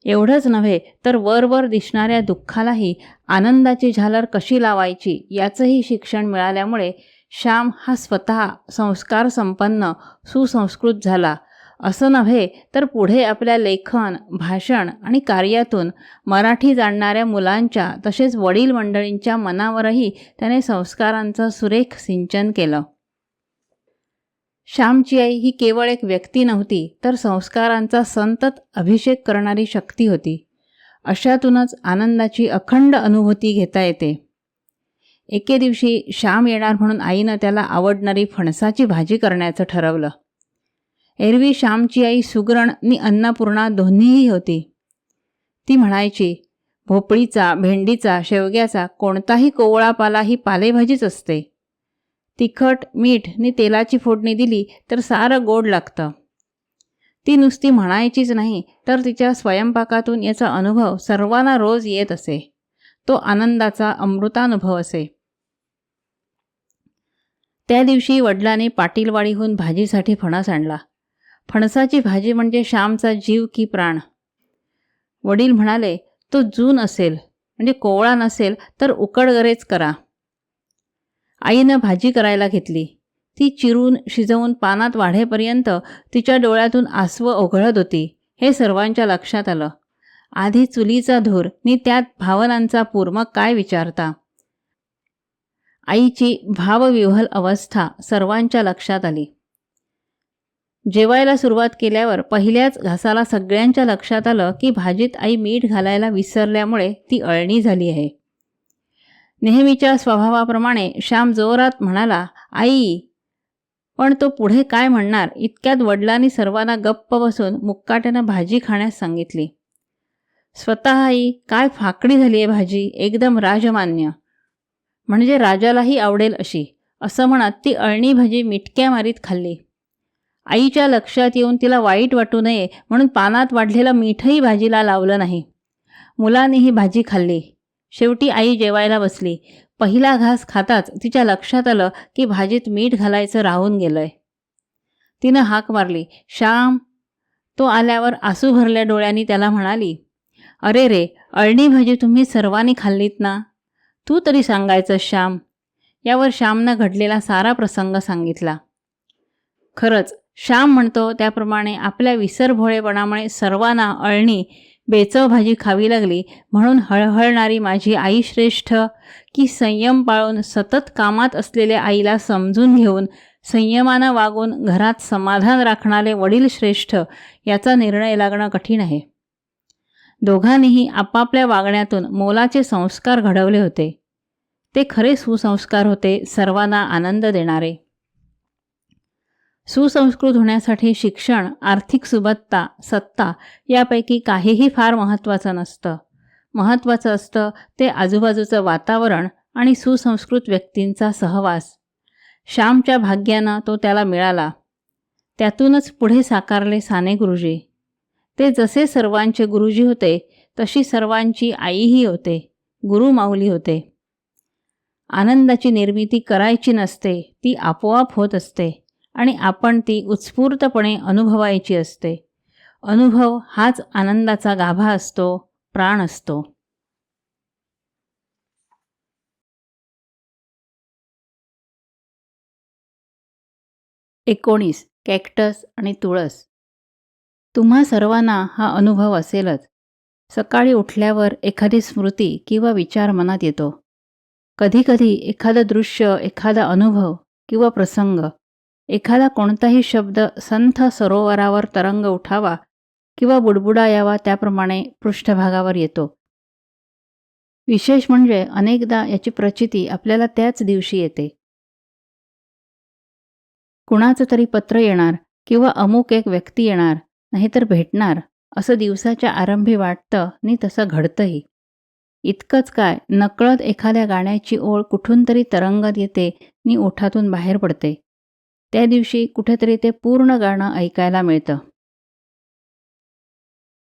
एवढंच नव्हे तर वरवर दिसणाऱ्या दुःखालाही आनंदाची झालर कशी लावायची याचंही शिक्षण मिळाल्यामुळे श्याम हा स्वतः संस्कार संपन्न, सुसंस्कृत झाला. असं नव्हे तर पुढे आपल्या लेखन, भाषण आणि कार्यातून मराठी जाणणाऱ्या मुलांच्या तसेच वडील मंडळींच्या मनावरही त्याने संस्कारांचं सुरेख सिंचन केलं. श्यामची आई ही केवळ एक व्यक्ती नव्हती, तर संस्कारांचा संतत अभिषेक करणारी शक्ती होती. अशातूनच आनंदाची अखंड अनुभूती घेता येते. एके दिवशी श्याम येणार म्हणून आईनं त्याला आवडणारी फणसाची भाजी करण्याचं ठरवलं. एरवी श्यामची आई सुगरण आणि अन्नपूर्णा दोन्हीही होती. ती म्हणायची, भोपळीचा, भेंडीचा, शेवग्याचा कोणताही कोवळा पाला ही पालेभाजीच असते. तिखट, मीठ आणि तेलाची फोडणी दिली तर सारं गोड लागतं. ती नुसती म्हणायचीच नाही, तर तिच्या स्वयंपाकातून याचा अनुभव सर्वांना रोज येत असे. तो आनंदाचा अमृतानुभव असे. त्या दिवशी वडिलांनी पाटीलवाडीहून भाजीसाठी फणस आणला. फणसाची भाजी म्हणजे श्यामचा जीव की प्राण. वडील म्हणाले, तो जून असेल म्हणजे कोवळा नसेल तर उकडगरेच करा. आईनं भाजी करायला घेतली. ती चिरून शिजवून पानात वाढेपर्यंत तिच्या डोळ्यातून आसवं ओघळत होती. हे सर्वांच्या लक्षात आलं. आधी चुलीचा धूर आणि त्यात भावनांचा पूर, मग काय विचारता. आईची भावविव्हल अवस्था सर्वांच्या लक्षात आली. जेवायला सुरुवात केल्यावर पहिल्याच घासाला सगळ्यांच्या लक्षात आलं की भाजीत आई मीठ घालायला विसरल्यामुळे ती अळणी झाली आहे. नेहमीच्या स्वभावाप्रमाणे श्याम जोरात म्हणाला, आई. पण तो पुढे काय म्हणणार इतक्यात वडिलांनी सर्वांना गप्प बसून मुक्काट्यानं भाजी खाण्यास सांगितली. स्वतः आई, काय फाकडी झाली आहे भाजी, एकदम राजमान्य, म्हणजे राजालाही आवडेल अशी, असं म्हणत ती अळणी भाजी मिटक्या मारीत खाल्ली. आईच्या लक्षात येऊन तिला वाईट वाटू नये म्हणून पानात वाढलेलं मीठही भाजीला लावलं नाही. मुलांनी ही भाजी खाल्ली. शेवटी आई जेवायला बसली. पहिला घास खाताच तिच्या लक्षात आलं की भाजीत मीठ घालायचं राहून गेलंय. तिनं हाक मारली, श्याम. तो आल्यावर आसू भरल्या डोळ्यांनी त्याला म्हणाली, अरे रे, अळणी भाजी तुम्ही सर्वांनी खाल्लीत ना, तू तरी सांगायचं श्याम. यावर श्यामनं घडलेला सारा प्रसंग सांगितला. खरंच श्याम म्हणतो त्याप्रमाणे आपल्या विसरभोळेपणामुळे सर्वांना अळणी, बेचव भाजी खावी लागली म्हणून हळहळणारी माझी आई श्रेष्ठ, की संयम पाळून सतत कामात असलेल्या आईला समजून घेऊन संयमानं वागून घरात समाधान राखणारे वडील श्रेष्ठ, याचा निर्णय लागणं कठीण आहे. दोघांनीही आपापल्या वागण्यातून मोलाचे संस्कार घडवले होते. ते खरे सुसंस्कार होते, सर्वांना आनंद देणारे. सुसंस्कृत होण्यासाठी शिक्षण, आर्थिक सुबत्ता, सत्ता यापैकी काहीही फार महत्त्वाचं नसतं. महत्त्वाचं असतं ते आजूबाजूचं वातावरण आणि सुसंस्कृत व्यक्तींचा सहवास. श्यामच्या भाग्यानं तो त्याला मिळाला. त्यातूनच पुढे साकारले साने गुरुजी. ते जसे सर्वांचे गुरुजी होते, तशी सर्वांची आईही होते, गुरुमाऊली होते. आनंदाची निर्मिती करायची नसते, ती आपोआप होत असते आणि आपण ती उत्स्फूर्तपणे अनुभवायची असते. अनुभव हाच आनंदाचा गाभा असतो, प्राण असतो. एकोणीस. कॅक्टस आणि तुळस. तुम्हा सर्वांना हा अनुभव असेलच. सकाळी उठल्यावर एखादी स्मृती किंवा विचार मनात येतो. कधीकधी एखादं दृश्य, एखादा अनुभव किंवा प्रसंग, एखादा कोणताही शब्द संथ सरोवरावर तरंग उठावा किंवा बुडबुडायावा त्याप्रमाणे पृष्ठभागावर येतो. विशेष म्हणजे अनेकदा याची प्रचिती आपल्याला त्याच दिवशी येते. कुणाचं तरी पत्र येणार किंवा अमुक एक व्यक्ती येणार, नाहीतर भेटणार, असं दिवसाच्या आरंभी वाटतं आणि तसं घडतंही. इतकंच काय, नकळत एखाद्या गाण्याची ओळ कुठून तरी तरंगत येते आणि ओठातून बाहेर पडते. त्या दिवशी कुठेतरी ते पूर्ण गाणं ऐकायला मिळतं.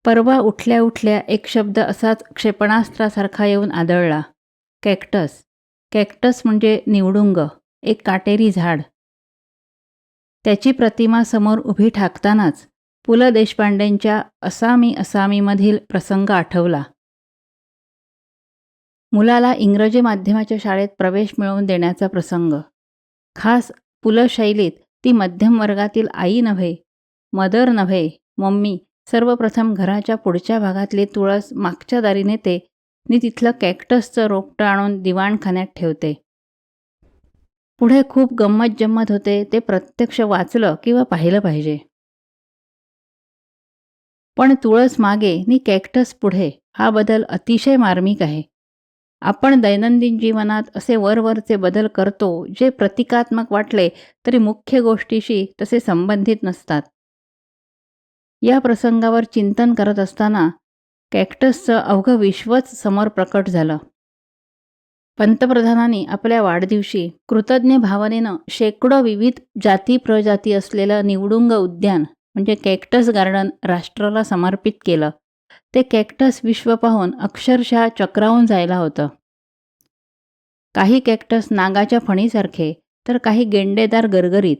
परवा उठल्या उठल्या एक शब्द असाच क्षेपणास्त्रासारखा येऊन आदळला. कॅक्टस. कॅक्टस म्हणजे निवडुंग, एक काटेरी झाड. त्याची प्रतिमा समोर उभी ठाकतानाच पु ल देशपांडेंच्या असामी असामीमधील प्रसंग आठवला. मुलाला इंग्रजी माध्यमाच्या शाळेत प्रवेश मिळवून देण्याचा प्रसंग. खास पु ल शैलीत ती मध्यम वर्गातील आई नव्हे, मदर नव्हे, मम्मी सर्वप्रथम घराच्या पुढच्या भागातली तुळस मागच्या दारी नेते आणि तिथलं कॅक्टसचं रोपटं आणून दिवाणखान्यात ठेवते. पुढे खूप गंमत जम्मत होते. ते प्रत्यक्ष वाचलं किंवा पाहिलं पाहिजे. पण तुळस मागे आणि कॅक्टस पुढे हा बदल अतिशय मार्मिक आहे. आपण दैनंदिन जीवनात असे वरवरचे बदल करतो जे प्रतिकात्मक वाटले तरी मुख्य गोष्टीशी तसे संबंधित नसतात. या प्रसंगावर चिंतन करत असताना कॅक्टसचं अवघं विश्वच समोर प्रकट झालं. पंतप्रधानांनी आपल्या वाढदिवशी कृतज्ञ भावनेनं शेकडो विविध जाती प्रजाती असलेलं निवडुंग उद्यान म्हणजे कॅक्टस गार्डन राष्ट्राला समर्पित केलं. ते कॅक्टस विश्व पाहून अक्षरशः चक्रावून जायला होतं. काही कॅक्टस नागाच्या फणीसारखे, तर काही गेंडेदार गरगरीत.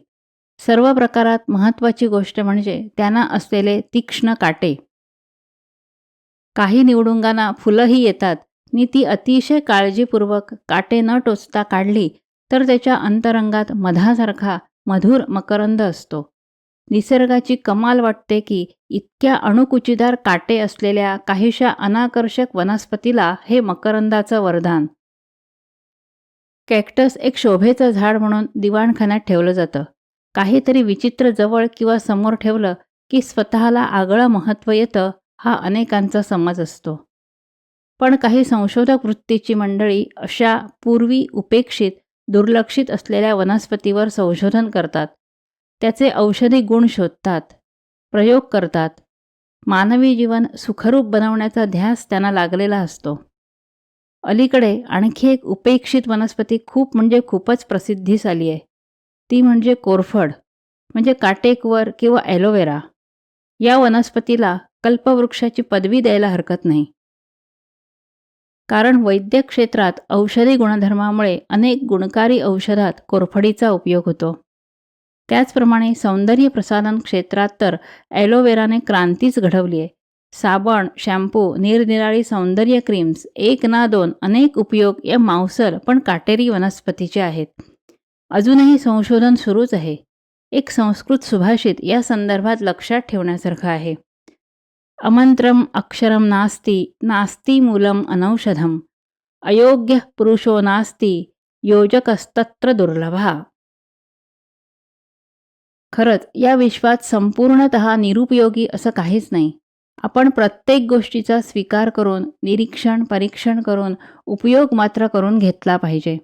सर्व प्रकारात महत्त्वाची गोष्ट म्हणजे त्यांना असलेले तीक्ष्ण काटे. काही निवडुंगांना फुलंही येतात आणि ती अतिशय काळजीपूर्वक काटे न टोचता काढली तर त्याच्या अंतरंगात मधासारखा मधुर मकरंद असतो. निसर्गाची कमाल वाटते की इतक्या अणुकुचीदार काटे असलेल्या काहीशा अनाकर्षक वनस्पतीला हे मकरंदाचं वरदान. कॅक्टस एक शोभेचं झाड म्हणून दिवाणखान्यात ठेवलं जातं. काहीतरी विचित्र जवळ किंवा समोर ठेवलं की स्वतःला आगळं महत्त्व येतं, हा अनेकांचा समज असतो. पण काही संशोधक वृत्तीची मंडळी अशा पूर्वी उपेक्षित, दुर्लक्षित असलेल्या वनस्पतीवर संशोधन करतात. त्याचे औषधी गुण शोधतात, प्रयोग करतात. मानवी जीवन सुखरूप बनवण्याचा ध्यास त्यांना लागलेला असतो. अलीकडे आणखी एक उपेक्षित वनस्पती खूप म्हणजे खूपच प्रसिद्धीस आली आहे. ती म्हणजे कोरफड म्हणजे काटेकवर किंवा ॲलोवेरा. या वनस्पतीला कल्पवृक्षाची पदवी द्यायला हरकत नाही. कारण वैद्यक क्षेत्रात औषधी गुणधर्मामुळे अनेक गुणकारी औषधात कोरफडीचा उपयोग होतो. त्याचप्रमाणे सौंदर्य प्रसाधन क्षेत्रात तर ॲलोवेराने क्रांतीच घडवली आहे. साबण, शॅम्पू, निरनिराळी सौंदर्य क्रीम्स, एक ना दोन अनेक उपयोग या मांसल पण काटेरी वनस्पतीचे आहेत. अजूनही संशोधन सुरूच आहे. एक संस्कृत सुभाषित या संदर्भात लक्षात ठेवण्यासारखं आहे. अमंत्रम अक्षरम नास्ति, नास्ति मूलम अनौषधम, अयोग्य पुरुषो नास्ति, योजकस्तत्र दुर्लभा. खरंच या विश्वात संपूर्णतः निरुपयोगी असं काहीच नाही. आपण प्रत्येक गोष्टीचा स्वीकार करून, निरीक्षण, परीक्षण करून उपयोग मात्र करून घेतला पाहिजे.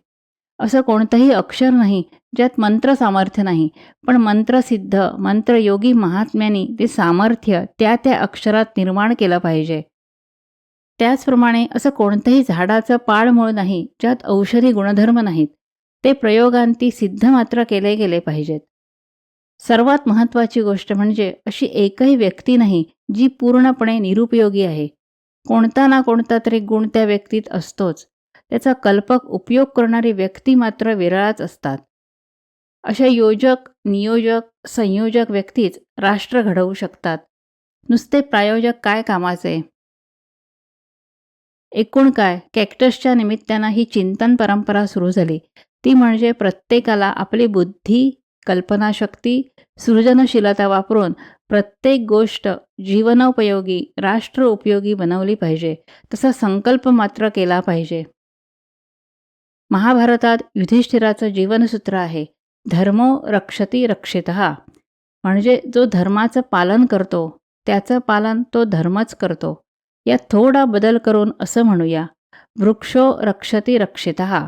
असं कोणतंही अक्षर नाही ज्यात मंत्र सामर्थ्य नाही, पण मंत्रसिद्ध मंत्रयोगी महात्म्यांनी ते सामर्थ्य त्या त्या अक्षरात निर्माण केलं पाहिजे. त्याचप्रमाणे असं कोणतंही झाडाचं पाळमूळ नाही ज्यात औषधी गुणधर्म नाहीत. ते प्रयोगांती सिद्ध मात्र केले गेले पाहिजेत. सर्वात महत्त्वाची गोष्ट म्हणजे अशी एकही व्यक्ती नाही जी पूर्णपणे निरुपयोगी आहे. कोणता ना कोणता तरी गुण त्या व्यक्तीत असतोच. त्याचा कल्पक उपयोग करणारी व्यक्ती मात्र विरळाच असतात. अशा योजक, नियोजक, संयोजक व्यक्तीच राष्ट्र घडवू शकतात. नुसते प्रायोजक काय कामाचे? एकूण काय, कॅक्टसच्या निमित्तानं ही चिंतन परंपरा सुरू झाली. ती म्हणजे प्रत्येकाला आपली बुद्धी, कल्पनाशक्ती, सृजनशीलता वापरून प्रत्येक गोष्ट जीवनोपयोगी, राष्ट्र उपयोगी बनवली पाहिजे. तसा संकल्प मात्र केला पाहिजे. महाभारतात युधिष्ठिराचं जीवनसूत्र आहे, धर्मो रक्षति रक्षितः. म्हणजे जो धर्माचं पालन करतो, त्याचं पालन तो धर्मच करतो. यात थोडा बदल करून असं म्हणूया, वृक्षो रक्षति रक्षितः.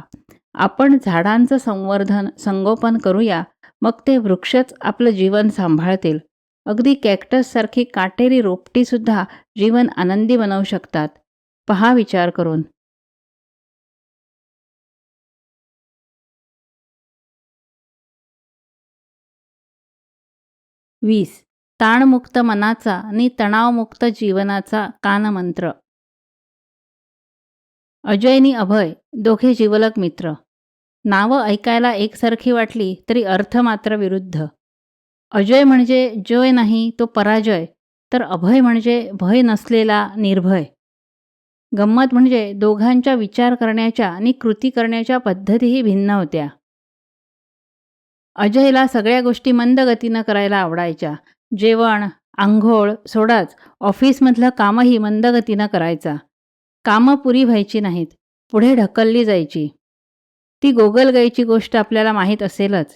आपण झाडांचं संवर्धन, संगोपन करूया, मग ते वृक्षच आपलं जीवन सांभाळतील. अगदी कॅक्टससारखी काटेरी रोपटीसुद्धा जीवन आनंदी बनवू शकतात. पहा विचार करून. 20. ताणमुक्त मनाचा आणि तणावमुक्त जीवनाचा कानमंत्र. अजय आणि अभय दोघे जिवलग मित्र. नावं ऐकायला एकसारखी वाटली तरी अर्थ मात्र विरुद्ध. अजय म्हणजे जय नाही तो पराजय, तर अभय म्हणजे भय नसलेला निर्भय. गंमत म्हणजे दोघांच्या विचार करण्याच्या आणि कृती करण्याच्या पद्धतीही भिन्न होत्या. अजयला सगळ्या गोष्टी मंद गतीनं करायला आवडायच्या. जेवण, अंघोळ सोडाच, ऑफिसमधलं कामही मंद गतीनं करायचा. कामं पुरी व्हायची नाहीत, पुढे ढकलली जायची. ती गोगलगायीची गोष्ट आपल्याला माहीत असेलच.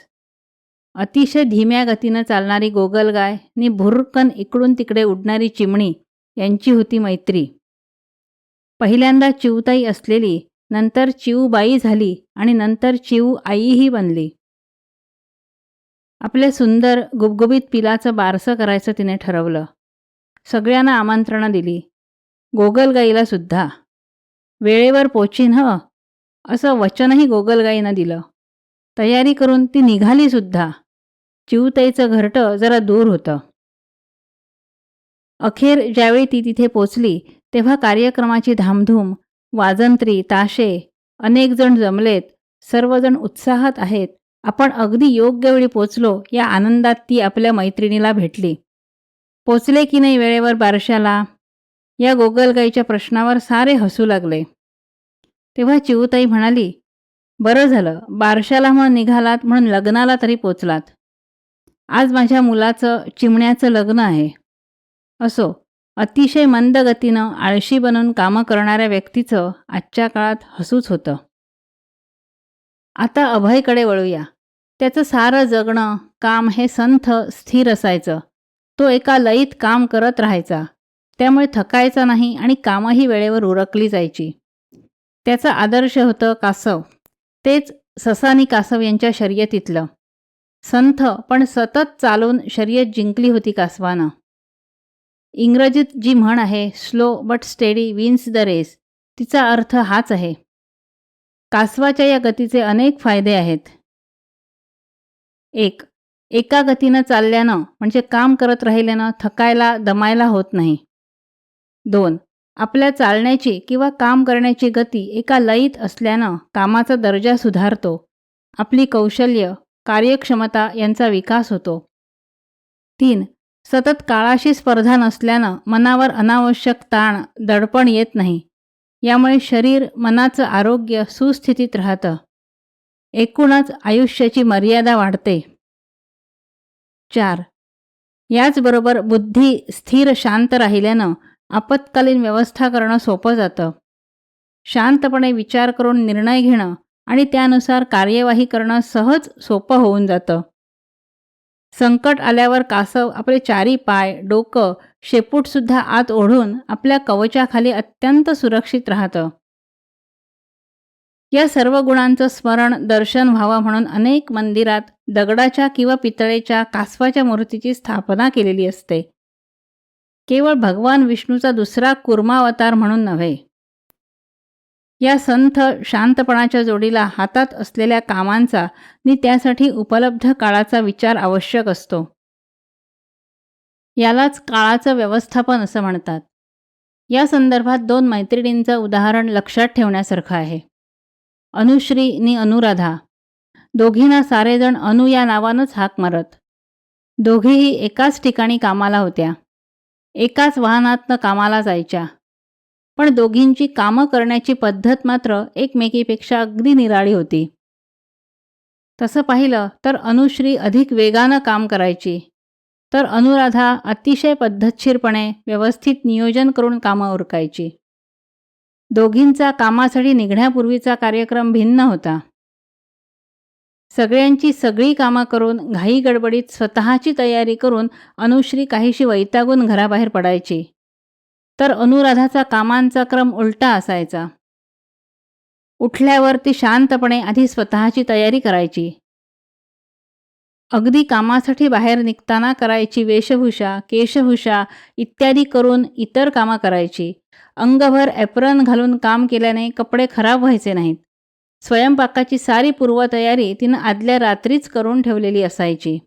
अतिशय धीम्या गतीनं चालणारी गोगलगाय आणि भुर्रकन इकडून तिकडे उडणारी चिमणी यांची होती मैत्री. पहिल्यांदा चिऊताई असलेली, नंतर चिऊबाई झाली आणि नंतर चिऊ आईही बनली. आपल्या सुंदर गुबगुबीत पिलाचं बारसं करायचं तिने ठरवलं. सगळ्यांना आमंत्रणं दिली, गोगलगाईला सुद्धा. वेळेवर पोचीन हं, असं वचनही गोगलगाईनं दिलं. तयारी करून ती निघाली सुद्धा. चिऊताईचं घरटं जरा दूर होतं. अखेर ज्यावेळी ती तिथे पोचली, तेव्हा कार्यक्रमाची धामधूम, वाजंत्री, ताशे, अनेक जण जमलेत, सर्वजण उत्साहात आहेत. आपण अगदी योग्य वेळी पोचलो या आनंदात ती आपल्या मैत्रिणीला भेटली. पोचले की नाही वेळेवर बारशाला, या गोगलगाईच्या प्रश्नावर सारे हसू लागले. तेव्हा चिऊताई म्हणाली, बरं झालं, बारशाला म्हणून निघालात म्हणून लग्नाला तरी पोचलात. आज माझ्या मुलाचं चिमण्याचं लग्न आहे. असो, अतिशय मंद गतीनं आळशी बनून कामं करणाऱ्या व्यक्तीचं आजच्या काळात हसूच होतं. आता अभयकडे वळूया. त्याचं सारं जगणं, काम हे संथ, स्थिर असायचं. तो एका लयीत काम करत राहायचा. त्यामुळे थकायचा नाही आणि कामंही वेळेवर उरकली जायची. त्याचं आदर्श होतं कासव. तेच ससानी कासव यांच्या शर्यतीतलं. संथ पण सतत चालून शर्यत जिंकली होती कासवानं. इंग्रजीत जी म्हण आहे, slow but steady wins the race, तिचा अर्थ हाच आहे. कासवाच्या या गतीचे अनेक फायदे आहेत. 1. एका गतीनं चालल्यानं म्हणजे काम करत राहिल्यानं थकायला, दमायला होत नाही. 2. आपल्या चालण्याची किंवा काम करण्याची गती एका लयीत असल्यानं कामाचा दर्जा सुधारतो. आपली कौशल्य, कार्यक्षमता यांचा विकास होतो. 3. सतत काळाशी स्पर्धा नसल्यानं मनावर अनावश्यक ताण, दडपण येत नाही. यामुळे शरीर, मनाचं आरोग्य सुस्थितीत राहतं. एकूणच आयुष्याची मर्यादा वाढते. 4. याचबरोबर बुद्धी स्थिर शांत राहिल्यानं आपत्कालीन व्यवस्था करणं सोपं जातं. शांतपणे विचार करून निर्णय घेणं आणि त्यानुसार कार्यवाही करणं सहज सोपं होऊन जातं. संकट आल्यावर कासव आपले चारी पाय, डोकं, शेपूटसुद्धा आत ओढून आपल्या कवचाखाली अत्यंत सुरक्षित राहतं. या सर्व गुणांचं स्मरण दर्शन व्हावं म्हणून अनेक मंदिरात दगडाच्या किंवा पितळेच्या कासवाच्या मूर्तीची स्थापना केलेली असते. केवळ भगवान विष्णूचा दुसरा कूर्मावतार म्हणून नव्हे. या संथ शांतपणाच्या जोडीला हातात असलेल्या कामांचा आणि त्यासाठी उपलब्ध काळाचा विचार आवश्यक असतो. यालाच काळाचं व्यवस्थापन असं म्हणतात. या संदर्भात 2 मैत्रिणींचं उदाहरण लक्षात ठेवण्यासारखं आहे. अनुश्री आणि अनुराधा. दोघींना सारेजण अनु या नावानंच हाक मारत. दोघीही एकाच ठिकाणी कामाला होत्या. एकाच वाहनातनं कामाला जायच्या. पण दोघींची कामं करण्याची पद्धत मात्र एकमेकीपेक्षा अगदी निराळी होती. तसं पाहिलं तर अनुश्री अधिक वेगानं काम करायची, तर अनुराधा अतिशय पद्धतशीरपणे व्यवस्थित नियोजन करून कामं उरकायची. दोघींचा कामासाठी निघण्यापूर्वीचा कार्यक्रम भिन्न होता. सगळ्यांची सगळी कामं करून घाई गडबडीत स्वतःची तयारी करून अनुश्री काहीशी वैतागून घराबाहेर पडायची, तर अनुराधाचा कामांचा क्रम उलटा असायचा. उठल्यावर ती शांतपणे आधी स्वतःची तयारी करायची. अगदी कामासाठी बाहेर निघताना करायची वेशभूषा, केशभूषा इत्यादी करून इतर कामं करायची. अंगभर ॲप्रन घालून काम केल्याने कपडे खराब व्हायचे नाहीत. स्वयंपाकाची सारी पूर्वतयारी तिनं आदल्या रात्रीच करून ठेवलेली असायची.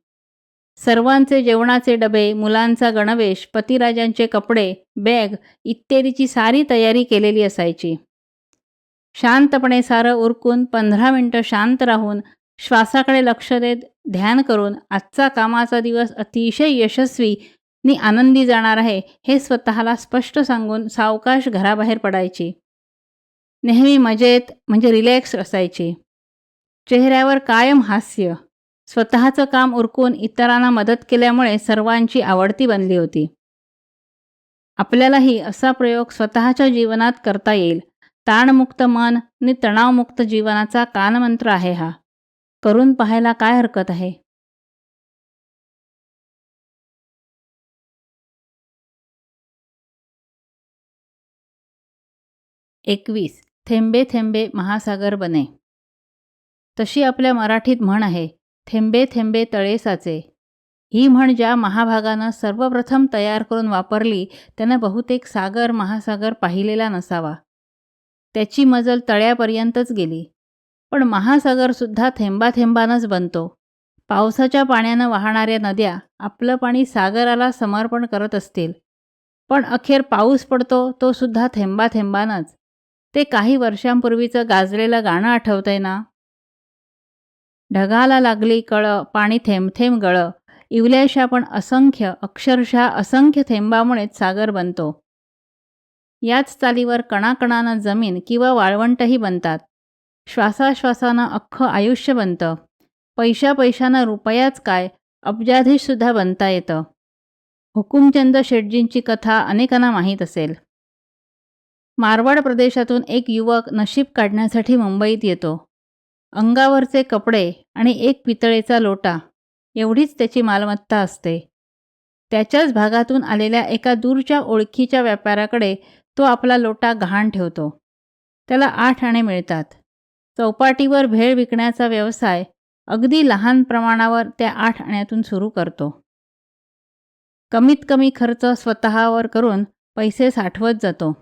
सर्वांचे जेवणाचे डबे, मुलांचा गणवेश, पतिराजांचे कपडे, बॅग इत्यादीची सारी तयारी केलेली असायची. शांतपणे सारं उरकून 15 मिनिटं शांत राहून श्वासाकडे लक्ष देत ध्यान करून आजचा कामाचा दिवस अतिशय यशस्वी आणि आनंदी जाणार आहे हे स्वतःला स्पष्ट सांगून सावकाश घराबाहेर पडायची. नेहमी मजेत म्हणजे रिलॅक्स असायची. चेहऱ्यावर कायम हास्य. स्वतःचं काम उरकून इतरांना मदत केल्यामुळे सर्वांची आवडती बनली होती. आपल्यालाही असा प्रयोग स्वतःच्या जीवनात करता येईल. ताणमुक्त मन आणि तणावमुक्त जीवनाचा कानमंत्र आहे हा. करून पाहायला काय हरकत आहे? एकवीस. थेंबे थेंबे महासागर बने. तशी आपल्या मराठीत म्हण आहे, थेंबे थेंबे तळे साचे. ही म्हण ज्या महाभागानं सर्वप्रथम तयार करून वापरली त्यानं बहुतेक सागर महासागर पाहिलेला नसावा. त्याची मजल तळ्यापर्यंतच गेली. पण महासागरसुद्धा थेंबाथेंबानंच बनतो. पावसाच्या पाण्यानं वाहणाऱ्या नद्या आपलं पाणी सागराला समर्पण करत असतील, पण अखेर पाऊस पडतो तो सुद्धा थेंबाथेंबानंच. ते काही वर्षांपूर्वीचं गाजलेलं गाणं आठवतंय ना? ढगाला लागली कळं, पाणी थेंब थेंब गळं. इवल्याशा पण असंख्य, अक्षरशः असंख्य थेंबामुळेच सागर बनतो. याच चालीवर कणाकणानं जमीन किंवा वाळवंटही बनतात. श्वासाश्वासानं अख्खं आयुष्य बनतं. पैशानं रुपयाच काय, अब्जाधीशसुद्धा बनता येतं. हुकुमचंद शेटजींची कथा अनेकांना माहीत असेल. मारवाड प्रदेशातून एक युवक नशीब काढण्यासाठी मुंबईत येतो. अंगावरचे कपडे आणि एक पितळेचा लोटा एवढीच त्याची मालमत्ता असते. त्याच्याच भागातून आलेल्या एका दूरच्या ओळखीच्या व्यापाऱ्याकडे तो आपला लोटा गहाण ठेवतो. त्याला 8 आणे मिळतात. चौपाटीवर भेळ विकण्याचा व्यवसाय अगदी लहान प्रमाणावर त्या 8 आण्यातून सुरू करतो. कमीत कमी खर्च स्वतःवर करून पैसे साठवत जातो.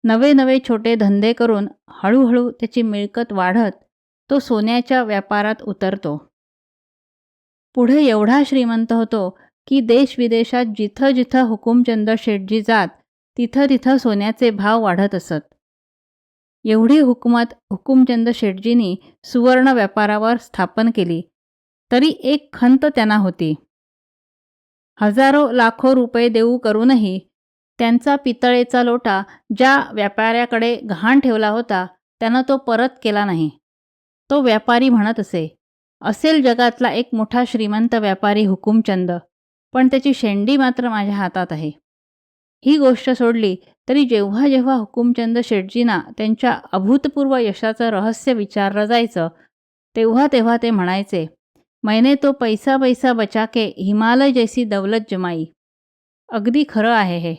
नवे नवे छोटे धंदे करून हळूहळू त्याची मिळकत वाढत तो सोन्याच्या व्यापारात उतरतो. पुढे एवढा श्रीमंत होतो की देशविदेशात जिथं जिथं हुकुमचंद शेटजी जात तिथं तिथं सोन्याचे भाव वाढत असत. एवढी हुकूमत हुकुमचंद शेटजींनी सुवर्ण व्यापारावर स्थापन केली, तरी एक खंत त्यांना होती. हजारो लाखो रुपये देऊ करूनही त्यांचा पितळेचा लोटा ज्या व्यापाऱ्याकडे गहाण ठेवला होता त्यानं तो परत केला नाही. तो व्यापारी म्हणत असेल जगातला एक मोठा श्रीमंत व्यापारी हुकुमचंद, पण त्याची शेंडी मात्र माझ्या हातात आहे. ही गोष्ट सोडली तरी जेव्हा जेव्हा हुकुमचंद शेटजींना त्यांच्या अभूतपूर्व यशाचं रहस्य विचारलं जायचं तेव्हा तेव्हा ते म्हणायचे, मैंने तो पैसा पैसा बचा के हिमालय जैसी दौलत जमाई. अगदी खरं आहे हे.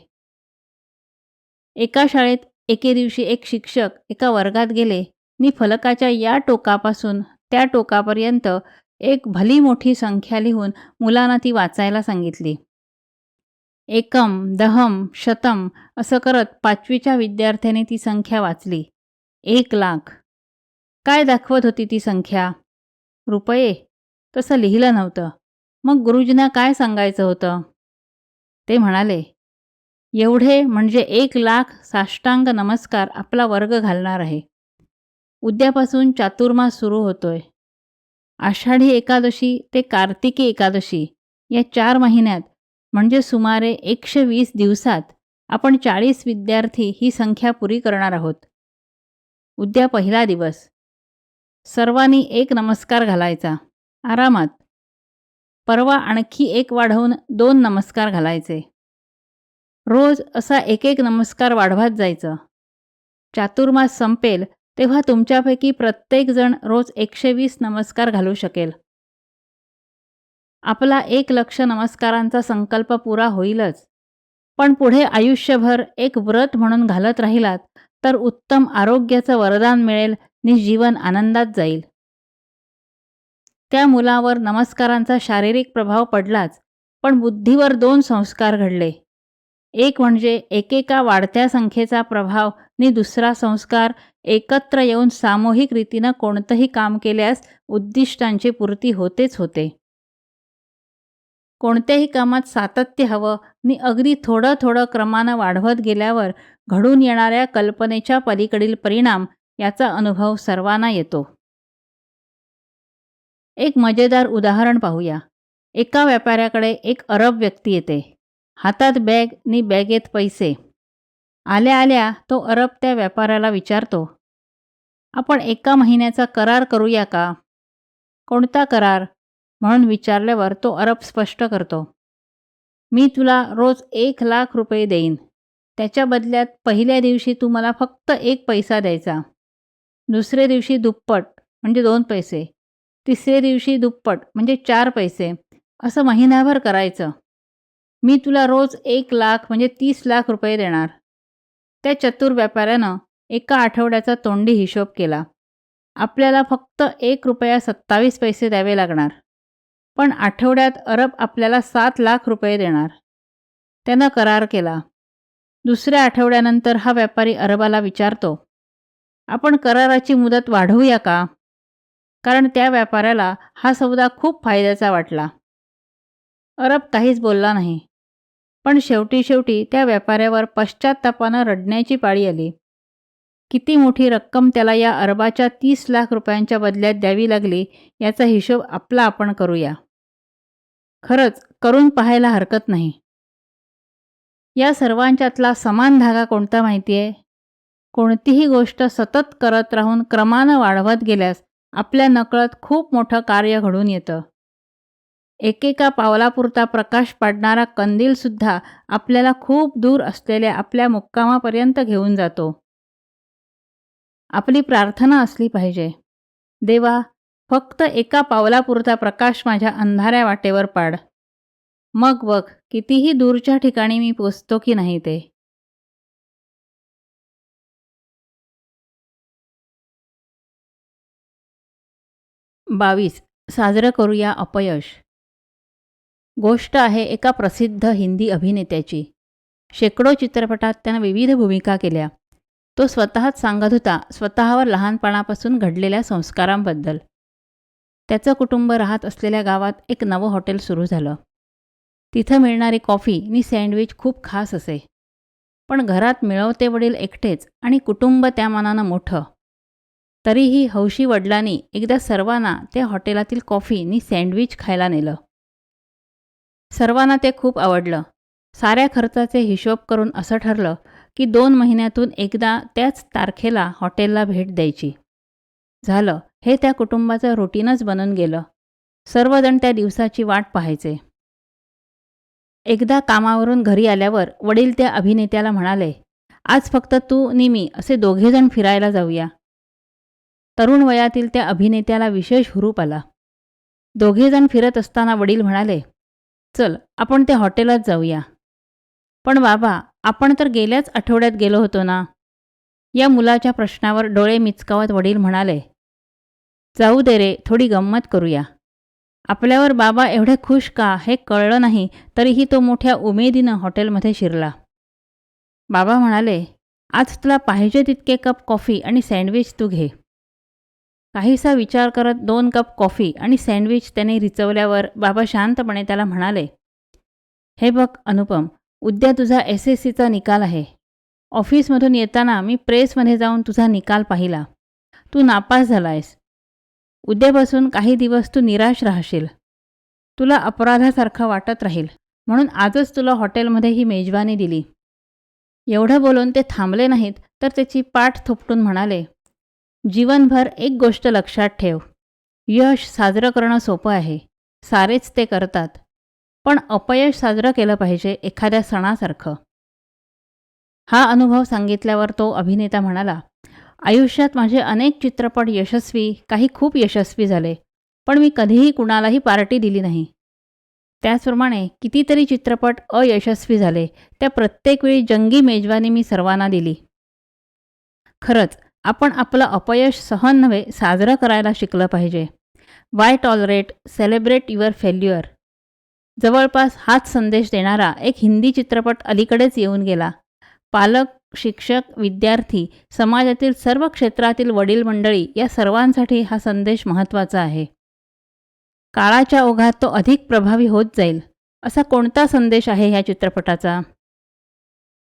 एका शाळेत एके दिवशी एक शिक्षक एका वर्गात गेले नी फलकाच्या या टोकापासून त्या टोकापर्यंत एक भली मोठी संख्या लिहून मुलांना ती वाचायला सांगितली. एकम, दहम, शतम असं करत 5वीच्या विद्यार्थ्याने ती संख्या वाचली. 1,00,000. काय दाखवत होती ती संख्या? रुपये? तसं लिहिलं नव्हतं. मग गुरुजींना काय सांगायचं होतं? ते म्हणाले, एवढे म्हणजे 1,00,000 साष्टांग नमस्कार आपला वर्ग घालणार आहे. उद्यापासून चातुर्मास सुरू होतोय. आषाढी एकादशी ते कार्तिकी एकादशी या 4 महिन्यात म्हणजे सुमारे 120 दिवसात आपण 40 विद्यार्थी ही संख्या पुरी करणार आहोत. उद्या पहिला दिवस. सर्वांनी एक नमस्कार घालायचा. आरामात. परवा आणखी एक वाढवून 2 नमस्कार घालायचे. रोज असा एक एक नमस्कार वाढवत जायचं. चातुर्मास संपेल तेव्हा तुमच्यापैकी प्रत्येकजण रोज 120 नमस्कार घालू शकेल. आपला 1,00,000 नमस्कारांचा संकल्प पुरा होईलच, पण पुढे आयुष्यभर एक व्रत म्हणून घालत राहिलात तर उत्तम आरोग्याचं वरदान मिळेल नि जीवन आनंदात जाईल. त्या मुलावर नमस्कारांचा शारीरिक प्रभाव पडलाच, पण बुद्धीवर 2 संस्कार घडले. एक म्हणजे एकेका वाढत्या संख्येचा प्रभाव नि दुसरा संस्कार एकत्र येऊन सामूहिक रीतीनं कोणतंही काम केल्यास उद्दिष्टांची पूर्ती होतेच होते. कोणत्याही कामात सातत्य हवं नि अगदी थोडं थोडं क्रमानं वाढवत गेल्यावर घडून येणाऱ्या कल्पनेच्या पलीकडील परिणाम याचा अनुभव सर्वांना येतो. एक मजेदार उदाहरण पाहूया. एका व्यापाऱ्याकडे एक अरब व्यक्ती येते. हातात बॅग नि बॅगेत पैसे. आल्या आल्या तो अरब त्या व्यापाऱ्याला विचारतो, आपण 1 महिन्याचा करार करूया का? कोणता करार? म्हणून विचारल्यावर तो अरब स्पष्ट करतो, मी तुला रोज 1,00,000 रुपये देईन. त्याच्या बदल्यात पहिल्या दिवशी तू मला फक्त 1 पैसा द्यायचा. दुसऱ्या दिवशी दुप्पट म्हणजे 2 पैसे. तिसऱ्या दिवशी दुप्पट म्हणजे 4 पैसे. असं महिनाभर करायचं. मी तुला रोज 1,00,000 म्हणजे 30,00,000 रुपये देणार. त्या चतुर व्यापाऱ्यानं एका आठवड्याचा तोंडी हिशोब केला. आपल्याला फक्त ₹1.27 द्यावे लागणार. पण आठवड्यात अरब आपल्याला 7,00,000 रुपये देणार. त्यानं करार केला. दुसऱ्या आठवड्यानंतर हा व्यापारी अरबाला विचारतो, आपण कराराची मुदत वाढवूया का? कारण त्या व्यापाऱ्याला हा सौदा खूप फायद्याचा वाटला. अरब काहीच बोलला नाही. पण शेवटी त्या व्यापाऱ्यावर पश्चात्तापानं रडण्याची पाळी आली. किती मोठी रक्कम त्याला या अरबाच्या 30,00,000 रुपयांच्या बदल्यात द्यावी लागली याचा हिशोब आपला आपण करूया. खरंच करून पाहायला हरकत नाही. या सर्वांच्यातला समान धागा कोणता माहिती आहे? कोणतीही गोष्ट सतत करत राहून क्रमानं वाढवत गेल्यास आपल्या नकळत खूप मोठं कार्य घडून येतं. एकेका पावलापुरता प्रकाश पाडणारा कंदीलसुद्धा आपल्याला खूप दूर असलेल्या आपल्या मुक्कामापर्यंत घेऊन जातो. आपली प्रार्थना असली पाहिजे, देवा, फक्त एका पावलापुरता प्रकाश माझ्या अंधाऱ्या वाटेवर पाड. मग बघ कितीही दूरच्या ठिकाणी मी पोचतो की नाही ते. बावीस. साजरं करूया अपयश. गोष्ट आहे एका प्रसिद्ध हिंदी अभिनेत्याची. शेकडो चित्रपटात त्यानं विविध भूमिका केल्या. तो स्वतःच सांगत होता स्वतःवर लहानपणापासून घडलेल्या संस्कारांबद्दल. त्याचं कुटुंब राहत असलेल्या गावात एक नवं हॉटेल सुरू झालं. तिथं मिळणारी कॉफी नि सँडविच खूप खास असे. पण घरात मिळवते वडील एकटेच आणि कुटुंब त्या मानानं मोठं. तरीही हौशी वडिलांनी एकदा सर्वांना त्या हॉटेलातील कॉफी नि सँडविच खायला नेलं. सर्वांना ते खूप आवडलं. साऱ्या खर्चाचे हिशोब करून असं ठरलं की 2 महिन्यातून एकदा त्याच तारखेला हॉटेलला भेट द्यायची. झालं, हे त्या कुटुंबाचं रुटीनच बनून गेलं. सर्वजण त्या दिवसाची वाट पाहायचे. एकदा कामावरून घरी आल्यावर वडील त्या अभिनेत्याला म्हणाले, आज फक्त तू नि मी असे दोघेजण फिरायला जाऊया. तरुण वयातील त्या अभिनेत्याला विशेष हुरूप आला. दोघेजण फिरत असताना वडील म्हणाले, चल आपण त्या हॉटेलात जाऊया. पण बाबा, आपण तर गेल्याच आठवड्यात गेलो होतो ना. या मुलाच्या प्रश्नावर डोळे मिचकावत वडील म्हणाले, जाऊ दे रे, थोडी गंमत करूया. आपल्यावर बाबा एवढे खुश का हे कळलं नाही, तरीही तो मोठ्या उमेदीनं हॉटेलमध्ये शिरला. बाबा म्हणाले, आज तुला पाहिजे तितके कप कॉफी आणि सँडविच तू घे. काहीसा विचार करत 2 कप कॉफी आणि सँडविच त्याने रिचवल्यावर बाबा शांतपणे त्याला म्हणाले, हे बघ अनुपम, उद्या तुझा SSCचा निकाल आहे. ऑफिसमधून येताना मी प्रेसमध्ये जाऊन तुझा निकाल पाहिला. तू नापास झालायस. उद्यापासून काही दिवस तू निराश राहशील. तुला अपराधासारखं वाटत राहील. म्हणून आजच तुला हॉटेलमध्ये ही मेजवानी दिली. एवढं बोलून ते थांबले नाहीत, तर त्याची पाठ थोपटून म्हणाले, जीवनभर एक गोष्ट लक्षात ठेव. यश साजरं करणं सोपं आहे. सारेच ते करतात. पण अपयश साजरं केलं पाहिजे एखाद्या सणासारखं. हा अनुभव सांगितल्यावर तो अभिनेता म्हणाला, आयुष्यात माझे अनेक चित्रपट यशस्वी, काही खूप यशस्वी झाले, पण मी कधीही कुणालाही पार्टी दिली नाही. त्याचप्रमाणे कितीतरी चित्रपट अयशस्वी झाले, त्या प्रत्येक वेळी जंगी मेजवानी मी सर्वांना दिली. खरंच आपण आपलं अपयश सहन नव्हे, साजरं करायला शिकलं पाहिजे. Y tolerate, celebrate your failure. जवळपास हाच संदेश देणारा एक हिंदी चित्रपट अलीकडेच येऊन गेला. पालक, शिक्षक, विद्यार्थी, समाजातील सर्व क्षेत्रातील वडील मंडळी या सर्वांसाठी हा संदेश महत्त्वाचा आहे. काळाच्या ओघात तो अधिक प्रभावी होत जाईल. असा कोणता संदेश आहे ह्या चित्रपटाचा?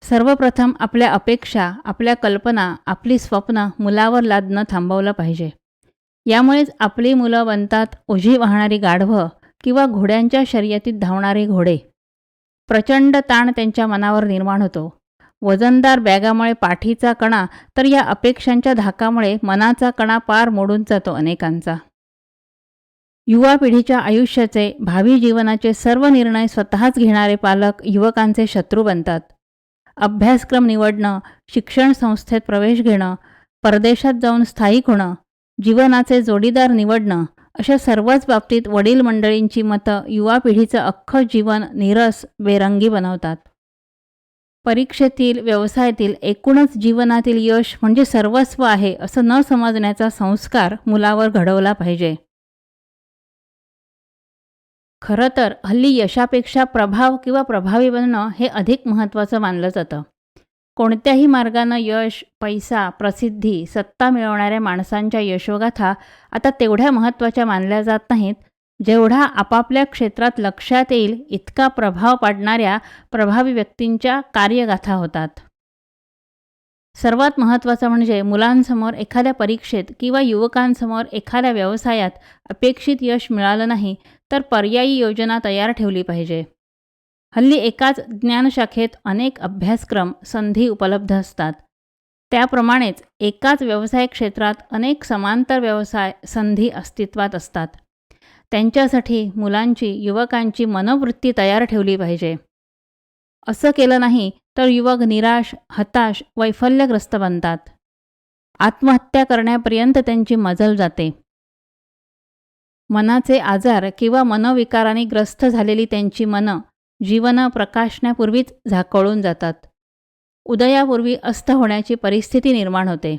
सर्वप्रथम आपल्या अपेक्षा, आपल्या कल्पना, आपली स्वप्न मुलावर लादणं थांबवलं पाहिजे. यामुळेच आपली मुलं बनतात ओझी वाहणारी गाढवं किंवा घोड्यांच्या शर्यतीत धावणारे घोडे. प्रचंड ताण त्यांच्या मनावर निर्माण होतो. वजनदार बॅगामुळे पाठीचा कणा, तर या अपेक्षांच्या धाकामुळे मनाचा कणा पार मोडून जातो अनेकांचा. युवा पिढीच्या आयुष्याचे, भावी जीवनाचे सर्व निर्णय स्वतःच घेणारे पालक युवकांचे शत्रू बनतात. अभ्यासक्रम निवडणं, शिक्षण संस्थेत प्रवेश घेणं, परदेशात जाऊन स्थायिक होणं, जीवनाचे जोडीदार निवडणं, अशा सर्वच बाबतीत वडील मंडळींची मतं युवा पिढीचं अख्खं जीवन नीरस, बेरंगी बनवतात. परीक्षेतील, व्यवसायातील, एकूणच जीवनातील यश म्हणजे सर्वस्व आहे असं न समजण्याचा संस्कार मुलावर घडवला पाहिजे. खरं तर हल्ली यशापेक्षा प्रभाव किंवा प्रभावी बनणं हे अधिक महत्त्वाचं मानलं जातं. कोणत्याही मार्गानं यश, पैसा, प्रसिद्धी, सत्ता मिळवणाऱ्या माणसांच्या यशोगाथा आता तेवढ्या महत्त्वाच्या मानल्या जात नाहीत, जेवढा आपापल्या क्षेत्रात लक्षात येईल इतका प्रभाव पाडणाऱ्या प्रभावी व्यक्तींच्या कार्यगाथा होतात. सर्वात महत्त्वाचं म्हणजे मुलांसमोर एखाद्या परीक्षेत किंवा युवकांसमोर एखाद्या व्यवसायात अपेक्षित यश मिळालं नाही, तर पर्यायी योजना तयार ठेवली पाहिजे. हल्ली एकाच ज्ञानशाखेत अनेक अभ्यासक्रम, संधी उपलब्ध असतात. त्याप्रमाणेच एकाच व्यवसाय क्षेत्रात अनेक समांतर व्यवसाय, संधी अस्तित्वात असतात. त्यांच्यासाठी मुलांची, युवकांची मनोवृत्ती तयार ठेवली पाहिजे. असं केलं नाही तर युवक निराश, हताश, वैफल्यग्रस्त बनतात. आत्महत्या करण्यापर्यंत त्यांची मजल जाते. मनाचे आजार किंवा मनोविकाराने ग्रस्त झालेली त्यांची मनं जीवन प्रकाशण्यापूर्वीच झाकोळून जातात. उदयापूर्वी अस्त होण्याची परिस्थिती निर्माण होते.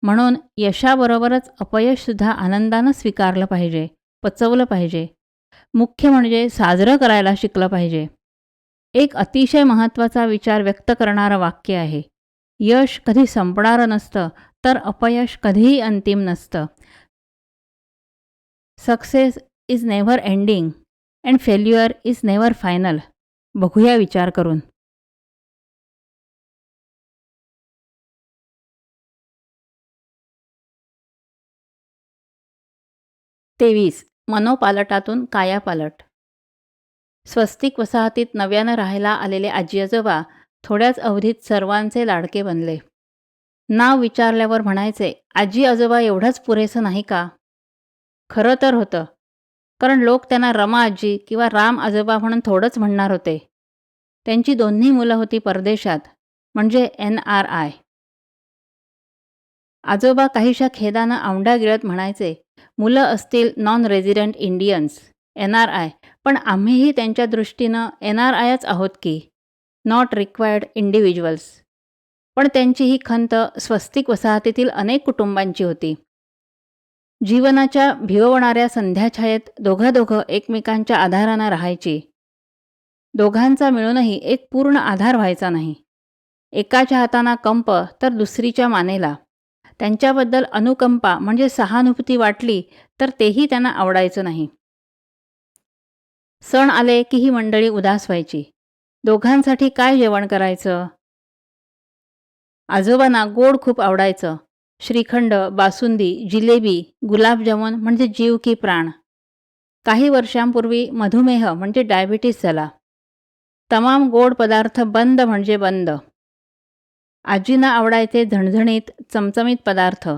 म्हणून यशाबरोबरच अपयशसुद्धा आनंदानं स्वीकारलं पाहिजे, पचवलं पाहिजे. मुख्य म्हणजे साजरं करायला शिकलं पाहिजे. एक अतिशय महत्त्वाचा विचार व्यक्त करणारं वाक्य आहे, यश कधी संपणारं नसतं, तर अपयश कधीही अंतिम नसतं. Success is never ending and failure is never final. बघूया विचार करून. तेवीस. मनोपालटातून कायापालट. स्वस्तिक वसाहतीत नव्यानं राहायला आलेले आजी आजोबा थोड्याच अवधीत सर्वांचे लाडके बनले. नाव विचारल्यावर म्हणायचे, आजी आजोबा एवढंच पुरेसं नाही का? खरं तर होतं, कारण लोक त्यांना रमा आजी किंवा राम आजोबा म्हणून थोडंच म्हणणार होते. त्यांची दोन्ही मुलं होती परदेशात, म्हणजे NRI. आजोबा काहीशा खेदानं आवंढा गिळत म्हणायचे, मुलं असतील नॉन रेझिडेंट इंडियन्स, NRI, पण आम्हीही त्यांच्या दृष्टीनं NRIच आहोत की, नॉट रिक्वायर्ड इंडिव्हिज्युअल्स. पण त्यांची ही खंत स्वस्तिक वसाहतीतील अनेक कुटुंबांची होती. जीवनाच्या भिववणाऱ्या संध्याछायेत दोघं एकमेकांच्या आधारानं राहायची. दोघांचा मिळूनही एक पूर्ण आधार व्हायचा नाही. एकाच्या हाताना कंप तर दुसरीच्या मानेला. त्यांच्याबद्दल अनुकंपा म्हणजे सहानुभूती वाटली तर तेही त्यांना आवडायचं नाही. सण आले की ही मंडळी उदास व्हायची. दोघांसाठी काय जेवण करायचं? आजोबांना गोड खूप आवडायचं. श्रीखंड, बासुंदी, जिलेबी, गुलाबजामुन म्हणजे जीव की प्राण. काही वर्षांपूर्वी मधुमेह म्हणजे डायबिटीस झाला. तमाम गोड पदार्थ बंद म्हणजे बंद. आजींना आवडायचे झणझणीत, चमचमीत पदार्थ.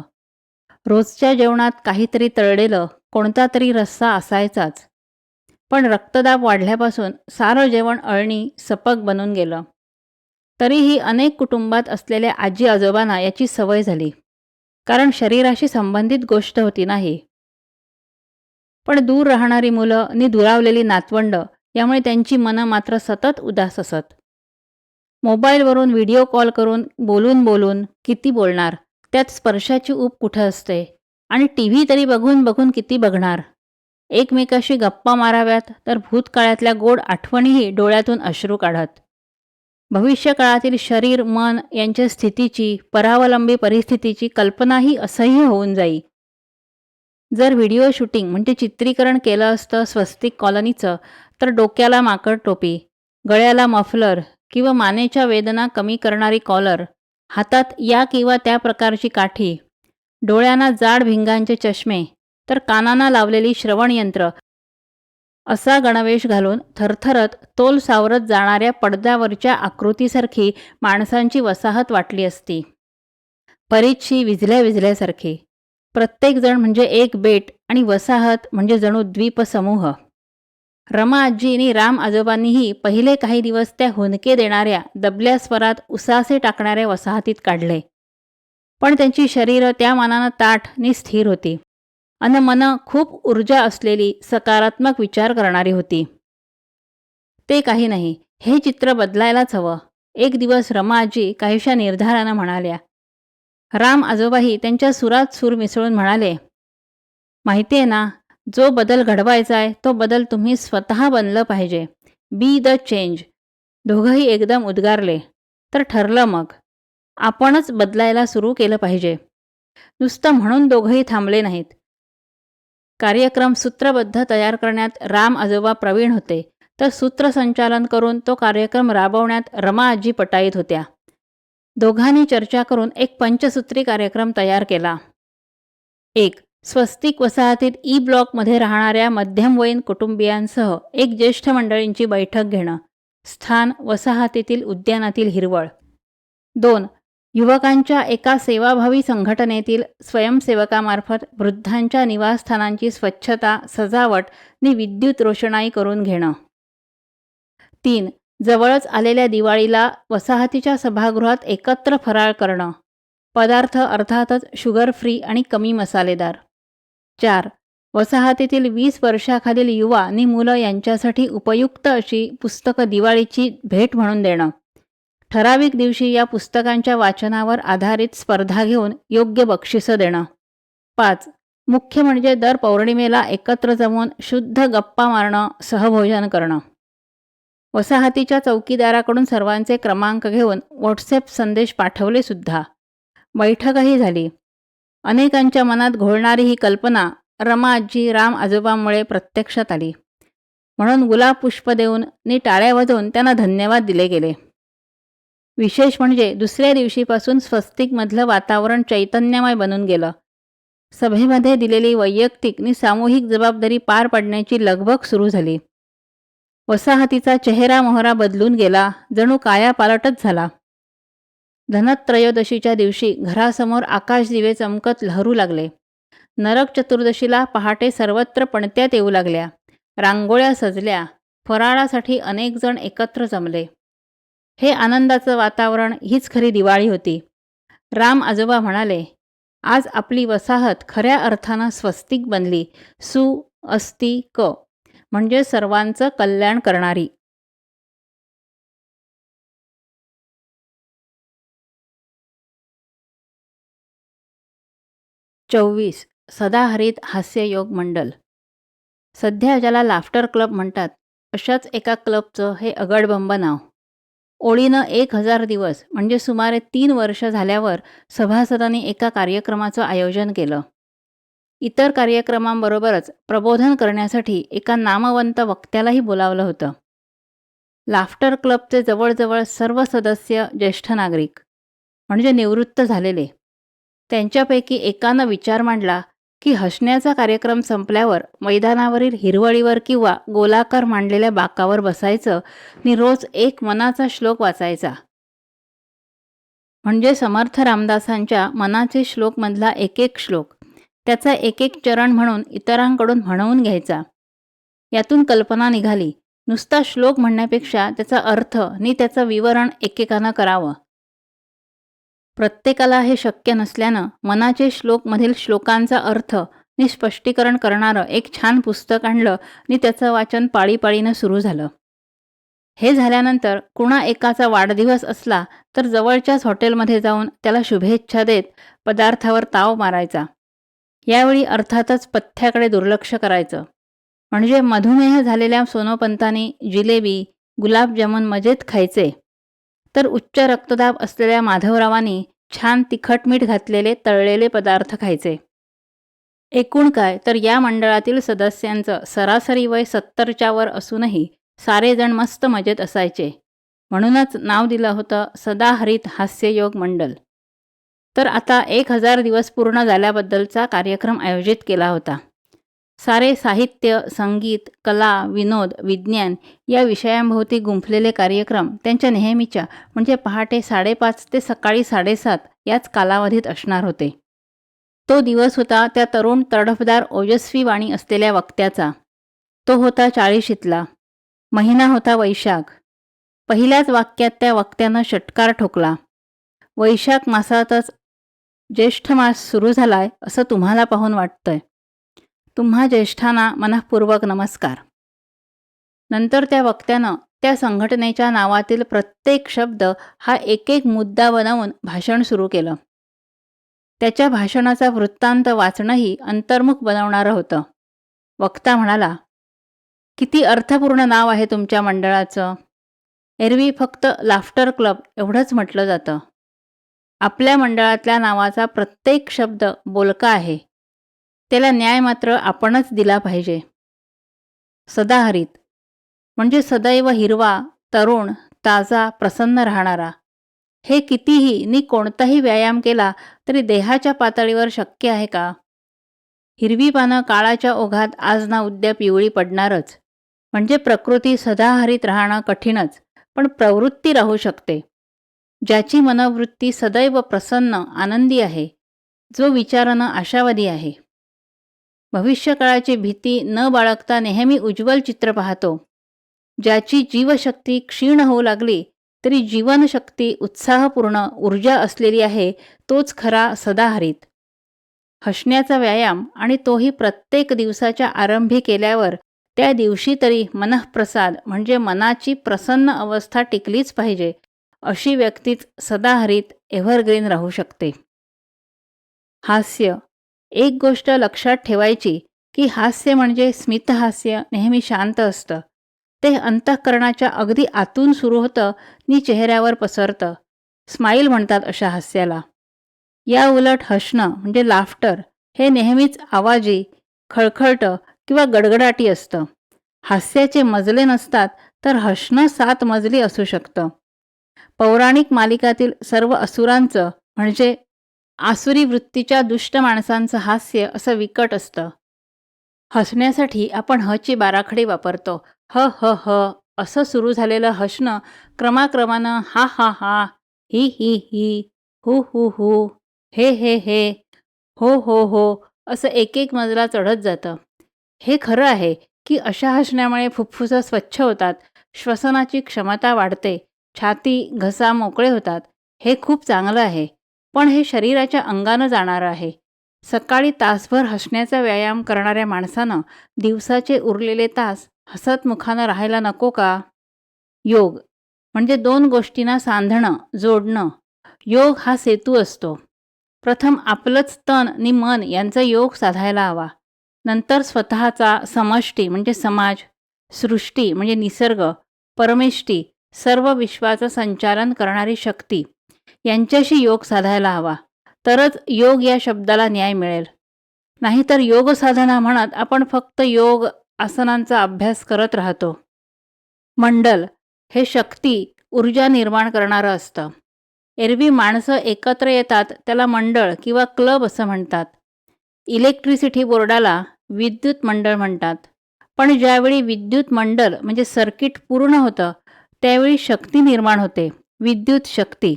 रोजच्या जेवणात काहीतरी तळलेलं, कोणता तरी रस्सा असायचाच. पण रक्तदाब वाढल्यापासून सारं जेवण अळणी, सपक बनून गेलं. तरीही अनेक कुटुंबात असलेल्या आजी आजोबांना याची सवय झाली. कारण शरीराशी संबंधित गोष्ट होती नाही. पण दूर राहणारी मुलं आणि दुरावलेली नातवंड यामुळे त्यांची मनं मात्र सतत उदास असत. मोबाईलवरून व्हिडिओ कॉल करून बोलून किती बोलणार? त्यात स्पर्शाची ऊब कुठं असते? आणि टीव्ही तरी बघून किती बघणार? एकमेकाशी गप्पा माराव्यात तर भूतकाळातल्या गोड आठवणीही डोळ्यातून अश्रू काढत. भविष्यकाळातील शरीर मन यांच्या स्थितीची, परावलंबी परिस्थितीची कल्पनाही असह्य होऊन जाई. जर व्हिडिओ शूटिंग म्हणजे चित्रीकरण केलं असतं स्वस्तिक कॉलनीचं तर डोक्याला माकड टोपी, गळ्याला मफलर किंवा मानेच्या वेदना कमी करणारी कॉलर, हातात या किंवा त्या प्रकारची काठी, डोळ्यांना जाड भिंगांचे चष्मे तर कानांना लावलेली श्रवणयंत्र असा गणवेश घालून थरथरत तोल सावरत जाणाऱ्या पडद्यावरच्या आकृतीसारखी माणसांची वसाहत वाटली असती. परीतशी विझल्यासारखी. प्रत्येकजण म्हणजे एक बेट आणि वसाहत म्हणजे जणू द्वीपसमूह. रमा आजी आणि राम आजोबांनीही पहिले काही दिवस त्या हुंदके देणाऱ्या, दबल्या स्वरात उसासे टाकणाऱ्या वसाहतीत काढले. पण त्यांची शरीरं त्या मानानं ताठ आणि स्थिर होती. अन मनं खूप ऊर्जा असलेली, सकारात्मक विचार करणारी होती. ते काही नाही, हे चित्र बदलायलाच हवं. एक दिवस रमा आजी काहीशा निर्धारानं म्हणाल्या. राम आजोबाही त्यांच्या सुरात सूर मिसळून म्हणाले, माहिती आहे ना, जो बदल घडवायचा आहे तो बदल तुम्ही स्वतः बनलं पाहिजे. Be the change. दोघंही एकदम उद्गारले. तर ठरलं मग. आपणच बदलायला सुरू केलं पाहिजे. नुसतं म्हणून दोघंही थांबले नाहीत. कार्यक्रम सूत्रबद्ध तयार करण्यात राम आजोबा प्रवीण होते, तर सूत्रसंचालन करून तो कार्यक्रम राबवण्यात रमा आजी पटाईत होत्या. दोघांनी चर्चा करून एक पंचसूत्री कार्यक्रम तयार केला. 1. स्वस्तिक वसाहतीत ई ब्लॉकमध्ये राहणाऱ्या मध्यमवयीन कुटुंबियांसह एक ज्येष्ठ मंडळींची बैठक घेणं. स्थान वसाहतीतील उद्यानातील हिरवळ. 2. युवकांच्या एका सेवाभावी संघटनेतील स्वयंसेवकामार्फत वृद्धांच्या निवासस्थानांची स्वच्छता, सजावट आणि विद्युत रोषणाई करून घेणं. 3. जवळच आलेल्या दिवाळीला वसाहतीच्या सभागृहात एकत्र फराळ करणं. पदार्थ अर्थातच शुगर फ्री आणि कमी मसालेदार. 4. वसाहतीतील 20 वर्षाखालील युवा आणि मुलं यांच्यासाठी उपयुक्त अशी पुस्तकं दिवाळीची भेट म्हणून देणं. ठराविक दिवशी या पुस्तकांच्या वाचनावर आधारित स्पर्धा घेऊन योग्य बक्षिसं देणं. 5. मुख्य म्हणजे दर पौर्णिमेला एकत्र जमून शुद्ध गप्पा मारणं, सहभोजन करणं. वसाहतीच्या चौकीदाराकडून सर्वांचे क्रमांक घेऊन व्हॉट्सॲप संदेश पाठवले सुद्धा. बैठकही झाली. अनेकांच्या मनात घोळणारी ही कल्पना रमा आजी राम आजोबांमुळे प्रत्यक्षात आली. म्हणून गुलाब पुष्प देऊन आणि टाळ्या वाजवून त्यांना धन्यवाद दिले गेले. विशेष म्हणजे दुसऱ्या दिवशीपासून स्वस्तिकमधलं वातावरण चैतन्यमय बनून गेलं. सभेमध्ये दिलेली वैयक्तिक आणि सामूहिक जबाबदारी पार पाडण्याची लगबग सुरू झाली. वसाहतीचा चेहरा मोहरा बदलून गेला, जणू कायापालटच झाला. धनत्रयोदशीच्या दिवशी घरासमोर आकाशदिवे चमकत लहरू लागले. नरक चतुर्दशीला पहाटे सर्वत्र पणत्यात येऊ लागल्या. रांगोळ्या सजल्या. फराळासाठी अनेक जण एकत्र जमले. हे आनंदाचं वातावरण, हीच खरी दिवाळी होती. राम आजोबा म्हणाले, आज आपली वसाहत खऱ्या अर्थानं स्वस्तिक बनली. सु अस्ति क म्हणजे सर्वांचं कल्याण करणारी. 24. सदाहरित हास्ययोग मंडल. सध्या ज्याला लाफ्टर क्लब म्हणतात अशाच एका क्लबचं हे अगडबंब नाव. ओळीनं 1000 दिवस म्हणजे सुमारे 3 वर्ष झाल्यावर सभासदांनी एका कार्यक्रमाचं आयोजन केलं. इतर कार्यक्रमांबरोबरच प्रबोधन करण्यासाठी एका नामवंत वक्त्यालाही बोलावलं होतं. लाफ्टर क्लबचे जवळजवळ सर्व सदस्य ज्येष्ठ नागरिक म्हणजे निवृत्त झालेले. त्यांच्यापैकी एकानं विचार मांडला की हसण्याचा कार्यक्रम संपल्यावर मैदानावरील हिरवळीवर किंवा गोलाकार मांडलेल्या बाकावर बसायचं आणि रोज एक मनाचा श्लोक वाचायचा. म्हणजे समर्थ रामदासांच्या मनाचे श्लोकमधला एक एक श्लोक त्याचा एक एक चरण म्हणून इतरांकडून म्हणवून घ्यायचा. यातून कल्पना निघाली, नुसता श्लोक म्हणण्यापेक्षा त्याचा अर्थ आणि त्याचं विवरण एकेकानं करावं. प्रत्येकाला हे शक्य नसल्यानं मनाचे श्लोकमधील श्लोकांचा अर्थ नि स्पष्टीकरण करणारं एक छान पुस्तक आणलं आणि त्याचं वाचन पाळीपाळीनं सुरू झालं. हे झाल्यानंतर कुणा एकाचा वाढदिवस असला तर जवळच्याच हॉटेलमध्ये जाऊन त्याला शुभेच्छा देत पदार्थावर ताव मारायचा. यावेळी अर्थातच पथ्याकडे दुर्लक्ष करायचं. म्हणजे मधुमेह झालेल्या सोनोपंतांनी जिलेबी, गुलाबजामुन मजेत खायचे, तर उच्च रक्तदाब असलेल्या माधवरावांनी छान तिखट मीठ घातलेले तळलेले पदार्थ खायचे. एकूण काय तर या मंडळातील सदस्यांचं सरासरी वय 70च्या वर असूनही सारेजण मस्त मजेत असायचे. म्हणूनच नाव दिलं होतं सदाहरित हास्ययोग मंडल. तर आता 1000 दिवस पूर्ण झाल्याबद्दलचा कार्यक्रम आयोजित केला होता. सारे साहित्य, संगीत, कला, विनोद, विज्ञान या विषयांभोवती गुंफलेले कार्यक्रम त्यांच्या नेहमीच्या म्हणजे पहाटे 5:30 ते सकाळी 7:30 याच कालावधीत असणार होते. तो दिवस होता त्या तरुण, तडफदार, ओजस्वी वाणी असलेल्या वक्त्याचा. तो होता 40शीतला. महिना होता वैशाख. पहिल्याच वाक्यात त्या वक्त्यानं षटकार ठोकला. वैशाख मासातच ज्येष्ठ मास सुरू झालाय असं तुम्हाला पाहून वाटतंय. तुम्हा ज्येष्ठांना मनःपूर्वक नमस्कार. नंतर त्या वक्त्यानं त्या संघटनेच्या नावातील प्रत्येक शब्द हा एक एक मुद्दा बनवून भाषण सुरू केलं. त्याच्या भाषणाचा वृत्तांत वाचणंही अंतर्मुख बनवणारं होतं. वक्ता म्हणाला, किती अर्थपूर्ण नाव आहे तुमच्या मंडळाचं. एरवी फक्त लाफ्टर क्लब एवढंच म्हटलं जातं. आपल्या मंडळातल्या नावाचा प्रत्येक शब्द बोलका आहे. त्याला न्याय मात्र आपणच दिला पाहिजे. सदाहरित म्हणजे सदैव हिरवा, तरुण, ताजा, प्रसन्न राहणारा. हे कितीही नि कोणताही व्यायाम केला तरी देहाच्या पातळीवर शक्य आहे का? हिरवी पानं काळाच्या ओघात आज ना उद्या पिवळी पडणारच. म्हणजे प्रकृती सदाहरित राहणं कठीणच, पण प्रवृत्ती राहू शकते. ज्याची मनोवृत्ती सदैव प्रसन्न, आनंदी आहे, जो विचारानं आशावादी आहे, भविष्यकाळाची भीती न बाळगता नेहमी उज्ज्वल चित्र पाहतो, ज्याची जीवशक्ती क्षीण होऊ लागली तरी जीवनशक्ती उत्साहपूर्ण ऊर्जा असलेली आहे, तोच खरा सदाहरित. हसण्याचा व्यायाम आणि तोही प्रत्येक दिवसाच्या आरंभी केल्यावर त्या दिवशी तरी मनःप्रसाद म्हणजे मनाची प्रसन्न अवस्था टिकलीच पाहिजे. अशी व्यक्तीच सदाहरित एव्हरग्रीन राहू शकते. हास्य. एक गोष्ट लक्षात ठेवायची की हास्य म्हणजे स्मितहास्य नेहमी शांत असतं. ते अंतःकरणाच्या अगदी आतून सुरू होतं नि चेहऱ्यावर पसरतं. स्माईल म्हणतात अशा हास्याला. या उलट हसणं म्हणजे लाफ्टर हे नेहमीच आवाजी, खळखळतं किंवा गडगडाटी असतं. हास्याचे मजले नसतात तर हसणं 7 मजली असू शकतं. पौराणिक मालिकातील सर्व असुरांचं म्हणजे आसुरी वृत्तीच्या दुष्ट माणसांचं हास्य असं विकट असतं. हसण्यासाठी आपण हची बाराखडी वापरतो. ह ह ह असं सुरू झालेलं हसणं क्रमाक्रमानं हा हा हा, ही ही ही, हु हु हु, हे हे हे, हो हो हो असं एक एक मजला चढत जातं. हे खरं आहे की अशा हसण्यामुळे फुफ्फुसं स्वच्छ होतात, श्वसनाची क्षमता वाढते, छाती, घसा मोकळे होतात. हे खूप चांगलं आहे. पण हे शरीराच्या अंगानं जाणारं आहे. सकाळी तासभर हसण्याचा व्यायाम करणाऱ्या माणसानं दिवसाचे उरलेले तास हसत मुखानं राहायला नको का? योग म्हणजे 2 गोष्टींना सांधणं, जोडणं. योग हा सेतू असतो. प्रथम आपलंच तन आणि मन यांचा योग साधायला हवा. नंतर स्वतःचा समष्टी म्हणजे समाज, सृष्टी म्हणजे निसर्ग, परमेष्टी सर्व विश्वाचं संचालन करणारी शक्ती यांच्याशी योग साधायला हवा. तरच योग या शब्दाला न्याय मिळेल. नाहीतर योग साधना म्हणत आपण फक्त योग आसनांचा अभ्यास करत राहतो. मंडल हे शक्ती, ऊर्जा निर्माण करणारं असतं. एरवी माणसं एकत्र येतात त्याला मंडळ किंवा क्लब असं म्हणतात. इलेक्ट्रिसिटी बोर्डाला विद्युत मंडळ म्हणतात. पण ज्यावेळी विद्युत मंडल म्हणजे सर्किट पूर्ण होतं त्यावेळी शक्ती निर्माण होते, विद्युत शक्ती.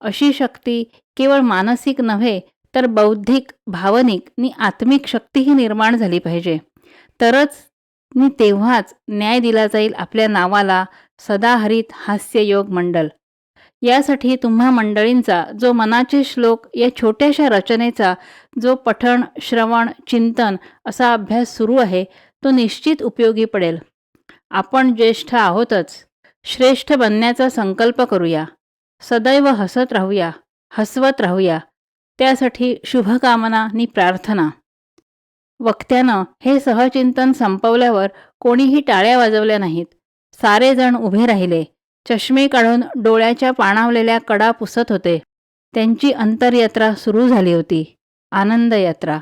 अशी शक्ती केवळ मानसिक नव्हे तर बौद्धिक, भावनिक आणि आत्मिक शक्तीही निर्माण झाली पाहिजे. तरच आणि तेव्हाच न्याय दिला जाईल आपल्या नावाला, सदाहरित हास्य योग मंडल. यासाठी तुम्हा मंडळींचा जो मनाचे श्लोक या छोट्याशा रचनेचा जो पठण, श्रवण, चिंतन असा अभ्यास सुरू आहे तो निश्चित उपयोगी पडेल. आपण ज्येष्ठ आहोतच, श्रेष्ठ बनण्याचा संकल्प करूया. सदैव हसत राहूया, हसवत राहूया. त्यासाठी शुभकामना आणि प्रार्थना. वक्त्यानं हे सहचिंतन संपवल्यावर कोणीही टाळ्या वाजवल्या नाहीत. सारे जण उभे राहिले. चष्मे काढून डोळ्याच्या पाणावलेल्या कडा पुसत होते. त्यांची अंतरयात्रा सुरू झाली होती. आनंद यात्रा.